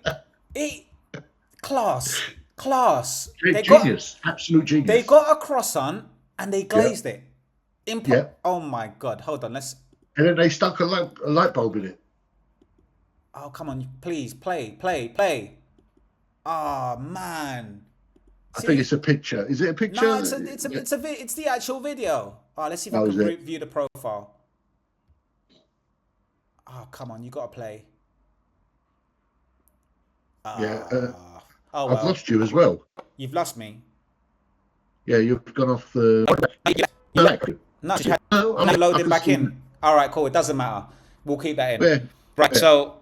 class. Genius, absolute genius. They got a croissant and they glazed it. Oh my God, hold on, and then they stuck a light bulb in it. Oh, come on, please, play. Oh, man. I think it's a picture. Is it a picture? No, it's the actual video. Oh, let's see if I can view the profile. Oh, come on, you gotta play. I've lost you as well. You've lost me. Yeah, you've gone off the. No, I'm loading back in. All right, cool. It doesn't matter. We'll keep that in. Right. So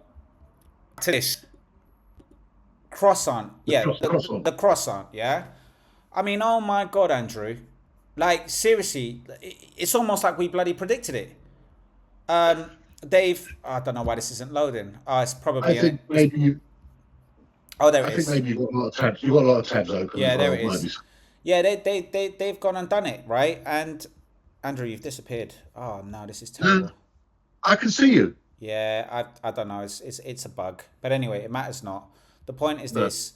to this. Croissant, the croissant, yeah. I mean, oh my God, Andrew, like seriously, it's almost like we bloody predicted it. Dave, I don't know why this isn't loading. It's probably. I think maybe you. Oh, there it is. I think maybe you've got a lot of tabs. You've got a lot of tabs open. Yeah, there it is. Yeah, they've gone and done it, right? And Andrew, you've disappeared. Oh no, this is terrible. I can see you. Yeah, I don't know. It's a bug, but anyway, it matters not. The point is this.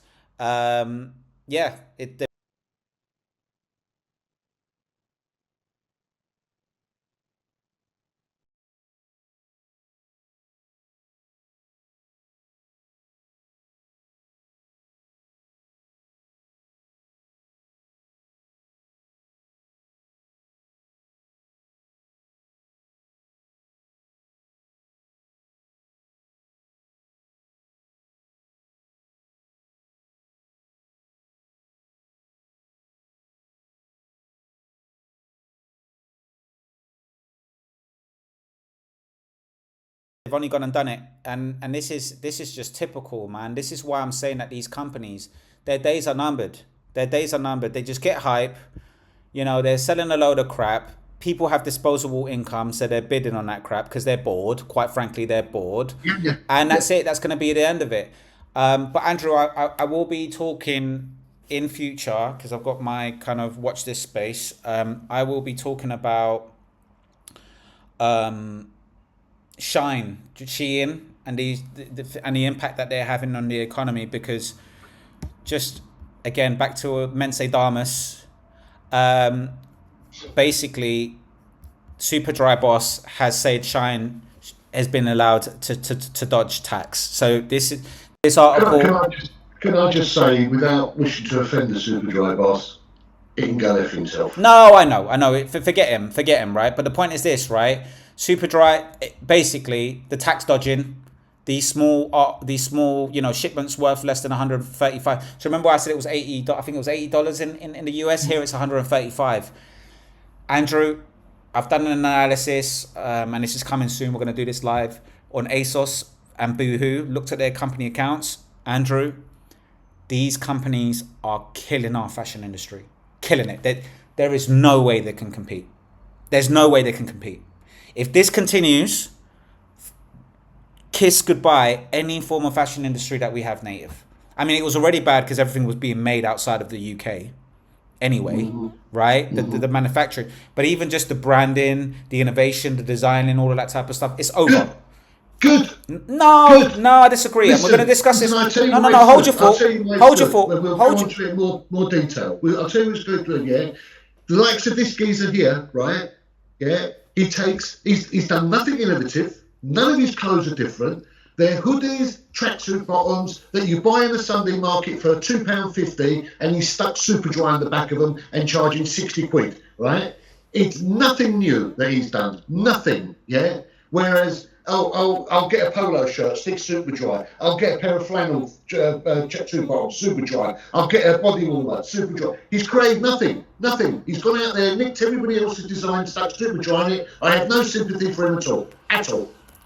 They've only gone and done it, and this is just typical, man. This is why I'm saying that these companies, their days are numbered. Their days are numbered. They just get hype. You know, they're selling a load of crap. People have disposable income, so they're bidding on that crap because they're bored. Quite frankly, they're bored, and that's it. That's going to be the end of it. But Andrew, I will be talking in future because I've got my kind of watch this space. I will be talking about Shein and the impact that they're having on the economy, because just again back to Mense Damus, basically Superdry boss has said Shein has been allowed to dodge tax. So this article. Can I just say, without wishing to offend the Superdry boss, he can go F himself. No, I know. Forget him, right? But the point is this, right? Superdry, basically, the tax dodging, these small, shipments worth less than 135. So remember I said it was $80. I think it was $80 in the US. Here it's 135. Andrew, I've done an analysis, and this is coming soon. We're going to do this live on ASOS and Boohoo. Looked at their company accounts. Andrew, these companies are killing our fashion industry. Killing it. There is no way they can compete. There's no way they can compete. If this continues, kiss goodbye any form of fashion industry that we have native. I mean, it was already bad because everything was being made outside of the UK anyway, right? The manufacturing. But even just the branding, the innovation, the designing, all of that type of stuff, it's over. Good. No, I disagree. Listen, we're going to discuss this. No, Hold your thought. Hold your thought. We'll go into it more detail. I'll tell you what's good, yeah? The likes of this geezer here, right? Yeah? He's done nothing innovative. None of his clothes are different. They're hoodies, tracksuit bottoms that you buy in the Sunday market for £2.50, and he's stuck Superdry on the back of them and charging 60 quid, right? It's nothing new that he's done. Nothing, yeah? Whereas, I'll get a polo shirt, stick Superdry. I'll get a pair of flannel tracksuit bottoms, Superdry. I'll get a body warmer, Superdry. He's created nothing. He's gone out there, nicked everybody else's design, stuck Superdry on it. I have no sympathy for him at all.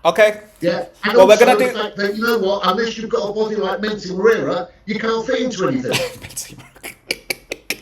Okay. Yeah. And well, also we're gonna do. The fact that, you know what? Unless you've got a body like Menzi Moreira, you can't fit into anything.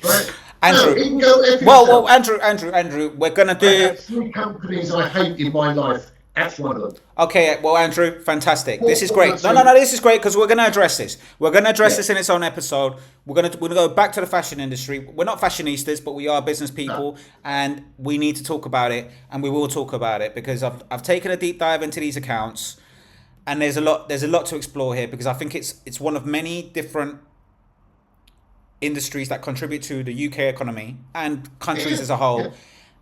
Right? Andrew. No, he can go F well, Andrew. We're gonna do. I have 3 companies I hate in my life. That's one of them. Okay, well, Andrew, fantastic. This is great. No, this is great because we're going to address this. We're going to address this in its own episode. We're going to go back to the fashion industry. We're not fashionistas, but we are business people, and we need to talk about it, and we will talk about it because I've taken a deep dive into these accounts, and there's a lot to explore here because I think it's one of many different industries that contribute to the UK economy and countries as a whole,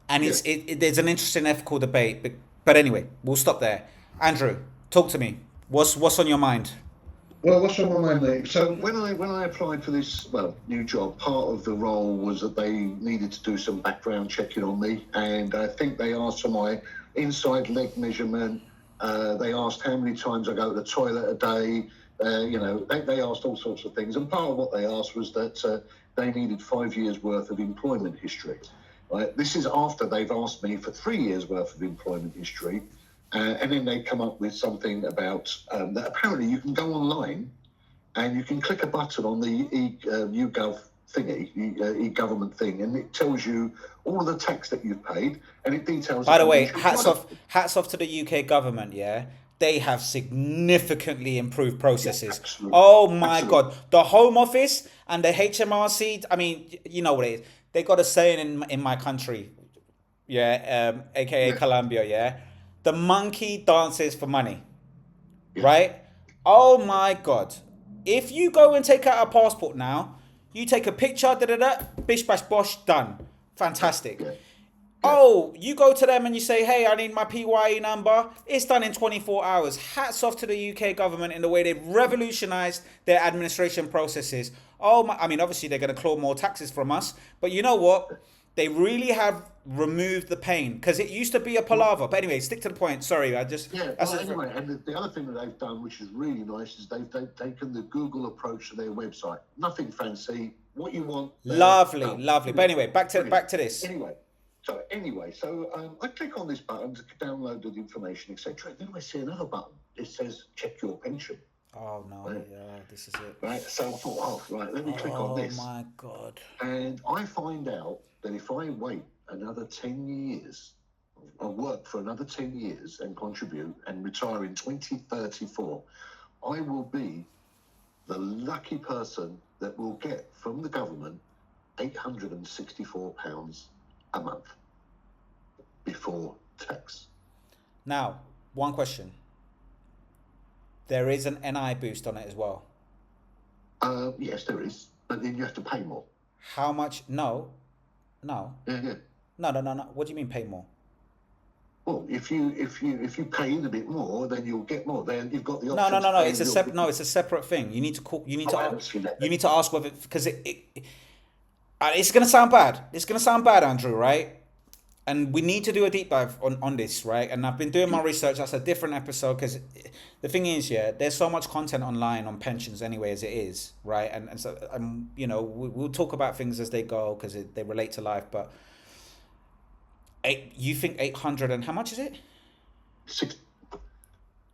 and there's an interesting ethical debate. But anyway, we'll stop there. Andrew, talk to me. What's on your mind? Well, what's on my mind, mate? So when I applied for this new job, part of the role was that they needed to do some background checking on me, and I think they asked for my inside leg measurement. They asked how many times I go to the toilet a day. They asked all sorts of things, and part of what they asked was that they needed 5 years worth of employment history. Right. This is after they've asked me for 3 years worth of employment history, and then they come up with something about that apparently you can go online and you can click a button on the YouGov thingy, e-government thing, and it tells you all of the tax that you've paid, and it details. By the way, hats off to the UK government. Yeah, they have significantly improved processes. Yeah, oh my God, the Home Office and the HMRC. I mean, you know what it is. They got a saying in my country, aka Colombia, the monkey dances for money, right? Oh my God. If you go and take out a passport now, you take a picture, bish bash bosh, done. Fantastic. Oh, you go to them and you say, hey, I need my PYE number. It's done in 24 hours. Hats off to the UK government in the way they've revolutionized their administration processes. Obviously they're going to claw more taxes from us. But you know what? They really have removed the pain because it used to be a palaver. But anyway, stick to the point. Sorry, I just... Yeah, anyway, and the other thing that they've done, which is really nice, is they've taken the Google approach to their website. Nothing fancy. What you want... Lovely. But anyway, back to this. Anyway. So anyway, I click on this button to download the information, etc. Then I see another button. It says check your pension. Oh no, right? yeah, this is it. Right. So I thought, oh, right, let me click on this. Oh my God. And I find out that if I wait another 10 years, I work for another 10 years and contribute and retire in 2034, I will be the lucky person that will get from the government £864 a month before tax. Now, one question. There is an NI boost on it as well. Yes, there is, but then you have to pay more. How much? No. Yeah. No. What do you mean pay more? Well, if you pay in a bit more, then you'll get more. Then you've got the option. No. It's a separate thing. You need to call. You need to ask whether, because it's gonna sound bad. It's gonna sound bad, Andrew, right? And we need to do a deep dive on this, right? And I've been doing my research. That's a different episode, because the thing is, yeah, there's so much content online on pensions anyway as it is, right? And so, we'll talk about things as they go because they relate to life. But you think 800 and how much is it?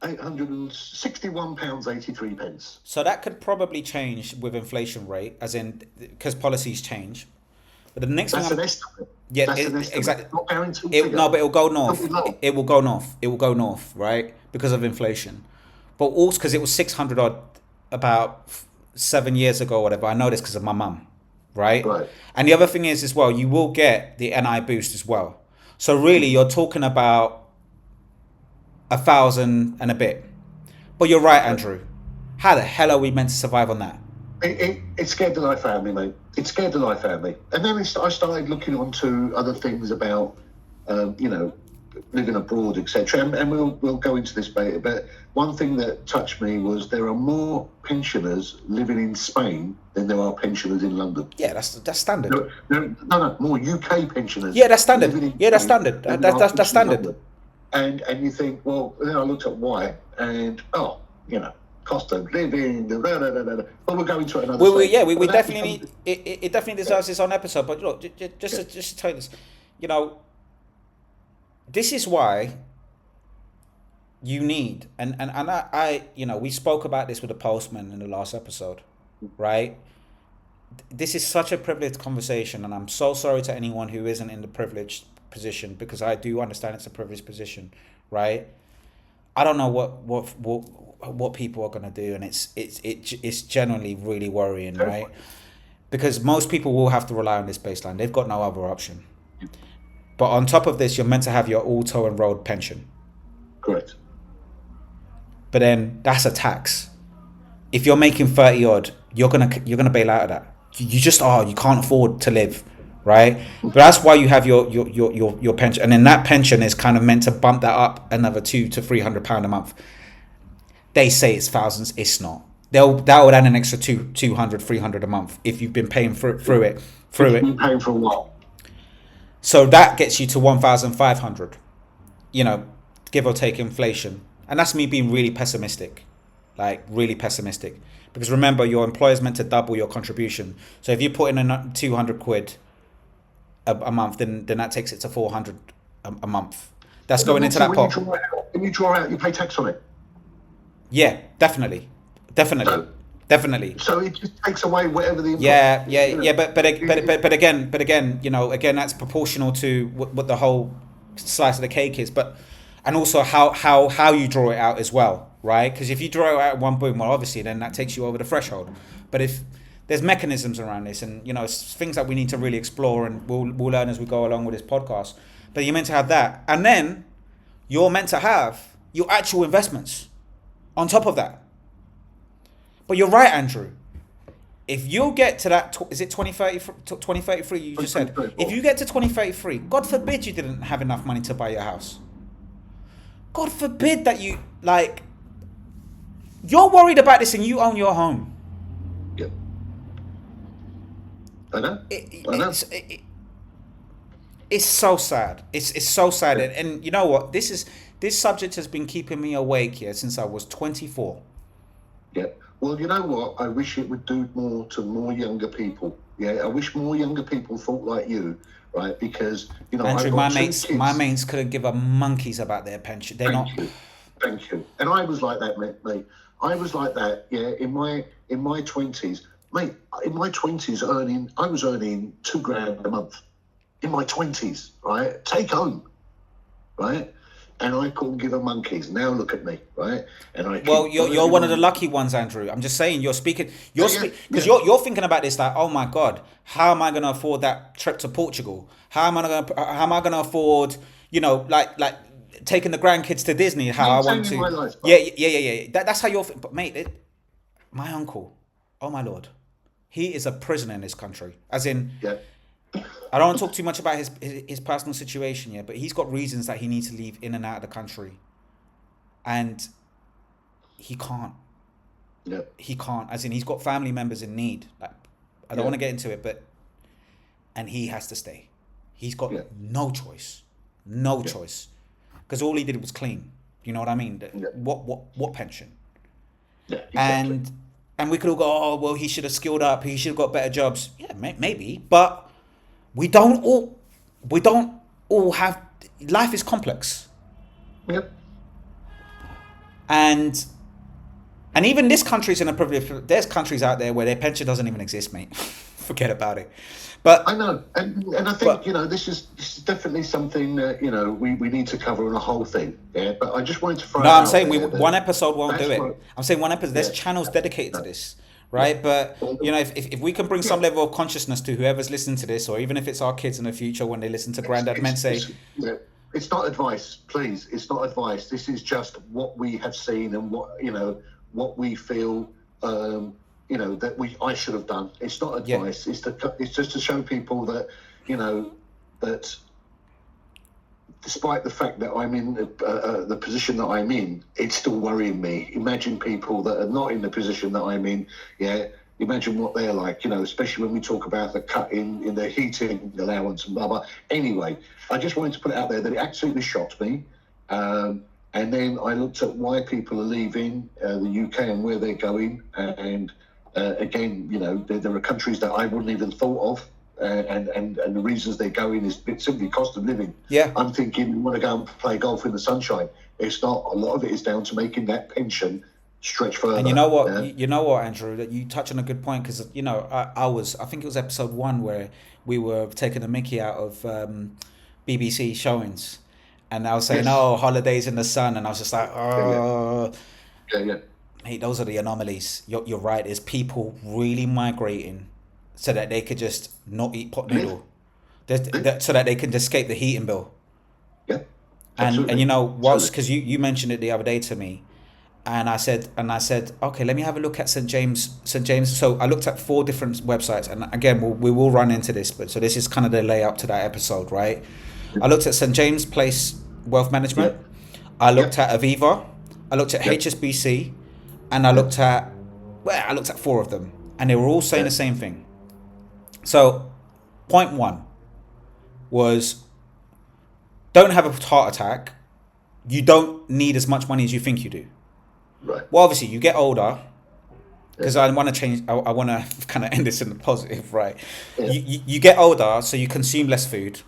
£861.83. So that could probably change with inflation rate, as in because policies change. But the next That's thing, an estimate. yeah, That's an estimate. exactly. Not guaranteed. But it'll go north. It will go north. It will go north, right? Because of inflation, but also because it was 600 odd about 7 years ago, or whatever. I know this because of my mum, right? And the other thing is as well, you will get the NI boost as well. So really, you're talking about 1,000 and a bit. But you're right, Andrew. How the hell are we meant to survive on that? It scared the life out of me, mate. It scared the life out of me. And then I started looking onto other things about, living abroad, etc. And we'll go into this later. But one thing that touched me was there are more pensioners living in Spain than there are pensioners in London. Yeah, that's standard. No, more UK pensioners. Yeah, that's standard. Yeah, that's standard. That's standard. And you think, well, then I looked at why, and cost of living, but we'll go into it another. We definitely need it. Definitely deserves its own episode. But look, just to tell you this, this is why you need and I we spoke about this with the postman in the last episode, right? This is such a privileged conversation, and I'm so sorry to anyone who isn't in the privileged position, because I do understand it's a privileged position, right? I don't know what people are gonna do, and it's generally really worrying, right? Because most people will have to rely on this baseline. They've got no other option. But on top of this, you're meant to have your auto-enrolled pension. Correct. But then that's a tax. If you're making 30 odd, you're gonna bail out of that. You just you can't afford to live, right? But that's why you have your pension, and then that pension is kind of meant to bump that up another £200 to £300 a month. They say it's thousands. It's not. That would add an extra 200, 300 a month if you've been paying through it. You've been paying for a while. So that gets you to 1,500, give or take inflation. And that's me being really pessimistic, because remember, your employer's meant to double your contribution. So if you put in 200 quid a month, then that takes it to 400 a month. That's going into that pot. When you draw out, you pay tax on it. Yeah, definitely. So it just takes away whatever the but again, that's proportional to what the whole slice of the cake is, and also how you draw it out as well, right? Because if you draw it out one boom, well, obviously then that takes you over the threshold. But if there's mechanisms around this, and it's things that we need to really explore, and we'll learn as we go along with this podcast. But you're meant to have that, and then you're meant to have your actual investments on top of that. But you're right, Andrew. If you get to that, is it 2033 you just said? If you get to 2033, God forbid you didn't have enough money to buy your house. God forbid that you're worried about this and you own your home. Yep. I know. It's so sad. It's so sad. Yeah. And you know what? This subject has been keeping me awake here since I was 24. Yeah. Well, you know what? I wish it would do more to more younger people. Yeah, I wish more younger people thought like you, right? Because Andrew, I've got two kids. my mates couldn't give a monkeys about their pension. They're not. Thank you. And I was like that, mate. I was like that. Yeah, in my 20s, mate. In my 20s, I was earning $2,000 a month. In my 20s, right? Take home, right? And I couldn't give a monkeys. Now look at me, right? And you're one of the lucky ones, Andrew. I'm just saying, you're you're thinking about this like, oh my God, how am I going to afford that trip to Portugal? How am I going to afford, like taking the grandkids to Disney? How I want to. Life, yeah. That's how you're. But mate, my uncle, oh my Lord, he is a prisoner in this country. As in. Yeah. I don't want to talk too much about his personal situation yet, but he's got reasons that he needs to leave in and out of the country. And he can't. Yeah. He can't. As in, he's got family members in need. Like, I don't want to get into it, and he has to stay. He's got no choice. No choice. Because all he did was clean. You know what I mean? What pension? Yeah, exactly. And we could all go, oh, well, he should have skilled up. He should have got better jobs. Yeah, maybe. But we don't all have, life is complex. Yep. And even this country's in a privileged, there's countries out there where their pension doesn't even exist, mate. Forget about it. But I know, and I think this is definitely something that we need to cover in a whole thing. Yeah, but I just wanted to throw. No, I'm saying one episode won't do it. I'm saying one episode. There's channels dedicated to this, right? But if we can bring some level of consciousness to whoever's listening to this, or even if it's our kids in the future when they listen to Grandad Men say. It's not advice, please. It's not advice. This is just what we have seen and what we feel. That I should have done. It's not advice. Yeah. It's just to show people that that despite the fact that I'm in the position that I'm in, it's still worrying me. Imagine people that are not in the position that I'm in. Yeah. Imagine what they're like, especially when we talk about the cut in their heating allowance and blah, blah. Anyway, I just wanted to put it out there that it absolutely shocked me. And then I looked at why people are leaving the UK and where they're going. And again, there are countries that I wouldn't even thought of. And the reasons they're going is simply cost of living. Yeah. I'm thinking you want to go and play golf in the sunshine. It's not. A lot of it is down to making that pension stretch further. And you know what, Andrew, that you touch on a good point, because I think it was episode 1 where we were taking the mickey out of BBC showings, and I was saying, holidays in the sun, and I was just like, Mate, those are the anomalies. You're right. Is people really migrating so that they could just not eat pot noodle, so that they can escape the heating bill? Yeah. And because you mentioned it the other day to me. And I said, okay, let me have a look at St. James. So I looked at 4 different websites, and again, we will run into this, but so this is kind of the layout to that episode, right? I looked at St. James Place Wealth Management. I looked at Aviva. I looked at HSBC, and I looked at 4 of them, and they were all saying the same thing. So, point 1 was, don't have a heart attack. You don't need as much money as you think you do. Right. Well, obviously, you get older, because I want to change. I want to kind of end this in the positive, right? Yeah. You get older, so you consume less food.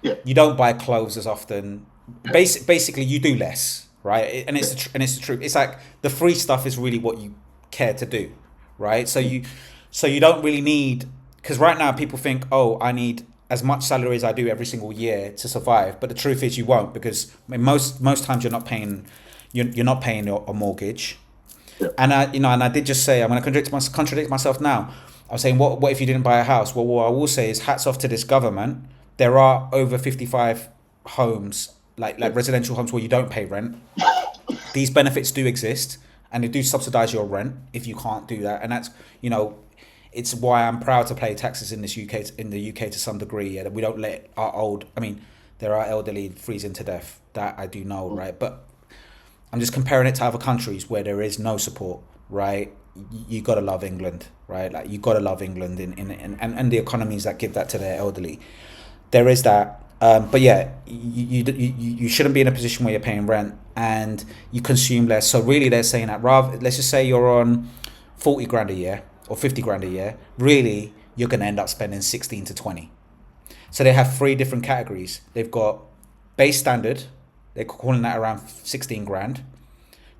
Yeah. You don't buy clothes as often. Basically, you do less, right? And it's the truth. It's like the free stuff is really what you care to do, right? So you don't really need, because right now people think, oh, I need as much salary as I do every single year to survive. But the truth is, you won't, because most times you're not paying. You're not paying a mortgage. Yeah. And I did just say, I'm going to contradict myself now. I was saying, what if you didn't buy a house? Well, what I will say is, hats off to this government. There are over 55 homes, like residential homes, where you don't pay rent. These benefits do exist, and they do subsidize your rent if you can't do that. And that's, it's why I'm proud to pay taxes in the UK to some degree. Yeah, that we don't let there are elderly freezing to death. That I do know, right? But I'm just comparing it to other countries where there is no support, right? You gotta love England, right? Like, you gotta love England and the economies that give that to their elderly. There is that, but yeah, you shouldn't be in a position where you're paying rent and you consume less. So really, they're saying that let's just say you're on 40 grand a year or 50 grand a year. Really, you're going to end up spending 16 to 20. So they have 3 different categories. They've got base standard, they're calling that around 16 grand.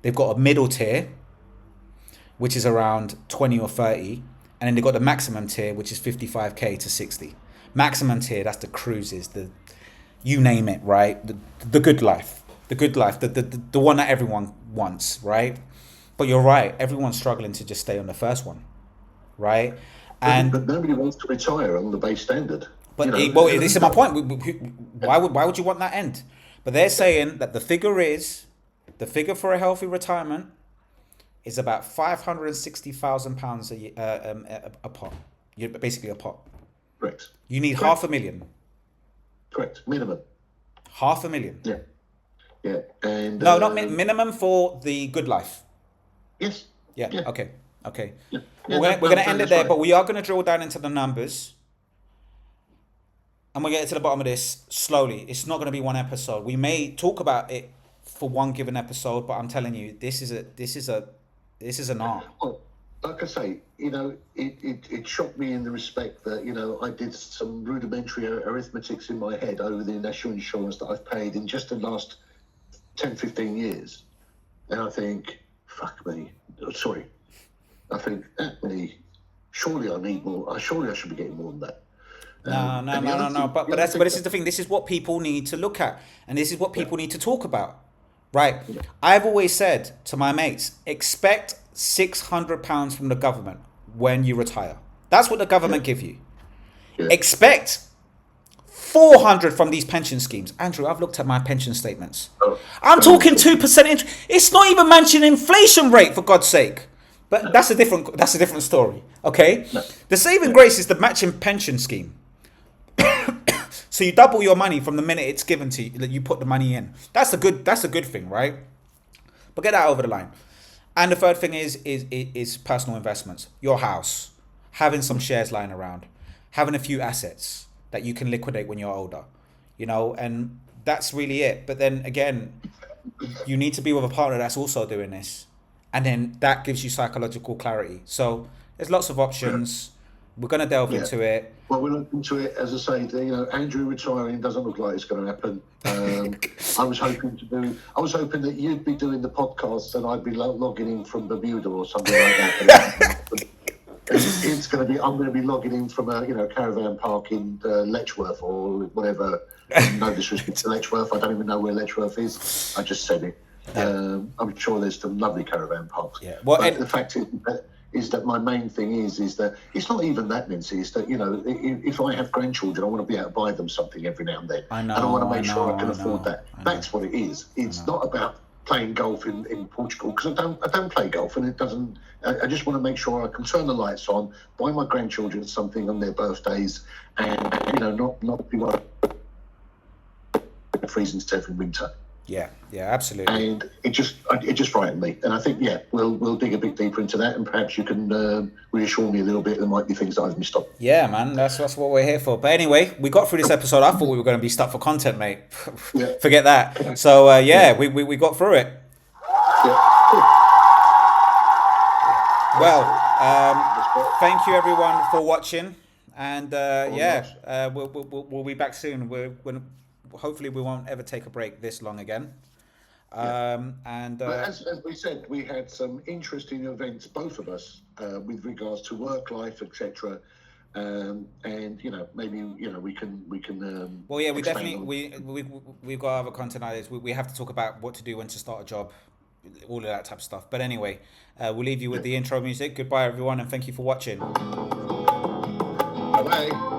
They've got a middle tier, which is around 20 or 30. And then they've got the maximum tier, which is 55k to 60. Maximum tier, that's the cruises, you name it, right? The good life, the one that everyone wants, right? But you're right, everyone's struggling to just stay on the first one, right? But nobody wants to retire on the base standard. But this is my point. Why would you want that end? But they're saying that the figure for a healthy retirement is about £560,000 a year, a pot. You're basically a pot. Correct. You need $500,000. Correct. Minimum. $500,000. Yeah. And no, not minimum for the good life. Yes. Yeah. Okay. Yeah. We're going to end it there, but we are going to drill down into the numbers. And we'll get to the bottom of this slowly. It's not going to be one episode. We may talk about it for one given episode, but I'm telling you, this is an art. Well, like I say, it shocked me in the respect that, I did some rudimentary arithmetics in my head over the national insurance that I've paid in just the last 10, 15 years. And I think, fuck me. Sorry. I think, surely I need more. Surely I should be getting more than that. No. But this is the thing. This is what people need to look at. And this is what people need to talk about. Right. Yeah. I've always said to my mates, expect £600 from the government when you retire. That's what the government give you. Yeah. Expect 400 from these pension schemes. Andrew, I've looked at my pension statements. I'm talking 2% interest. It's not even mentioning inflation rate, for God's sake. But that's a different story. Okay? No. The saving grace is the matching pension scheme. So you double your money from the minute it's given to you, that you put the money in. That's a good thing, right? But get that over the line. And the third thing is personal investments. Your house, having some shares lying around, having a few assets that you can liquidate when you're older, and that's really it. But then again, you need to be with a partner that's also doing this. And then that gives you psychological clarity. So there's lots of options. We're going to delve into it. Well, we'll look into it. As I say, Andrew retiring doesn't look like it's going to happen. I was hoping that you'd be doing the podcast and I'd be logging in from Bermuda or something like that. It's going to be. I'm going to be logging in from a caravan park in Letchworth or whatever. No disrespect to Letchworth. I don't even know where Letchworth is. I just said it. I'm sure there's some lovely caravan parks. Yeah. Well, but the fact is that my main thing is that it's not even that, Nancy. It's that if I have grandchildren, I want to be able to buy them something every now and then. I know. And I want to make sure I can afford that. That's what it is. It's not about playing golf in Portugal, because I don't play golf, and it doesn't. I just want to make sure I can turn the lights on, buy my grandchildren something on their birthdays, and not be one freezing to death in winter. Yeah, absolutely. And it just frightened me. And I think, we'll dig a bit deeper into that, and perhaps you can reassure me a little bit. There might be things that I've missed on. Yeah, man, that's what we're here for. But anyway, we got through this episode. I thought we were going to be stuck for content, mate. Yeah. Forget that. So, we got through it. Yeah. Well, thank you everyone for watching. And, we'll be back soon. Hopefully we won't ever take a break this long again. But as we said, we had some interesting events, both of us, with regards to work life, etc. And maybe we can. Well, yeah, we definitely we've got other content ideas. We have to talk about what to do when to start a job, all of that type of stuff. But anyway, we'll leave you with the intro music. Goodbye, everyone, and thank you for watching. Bye bye.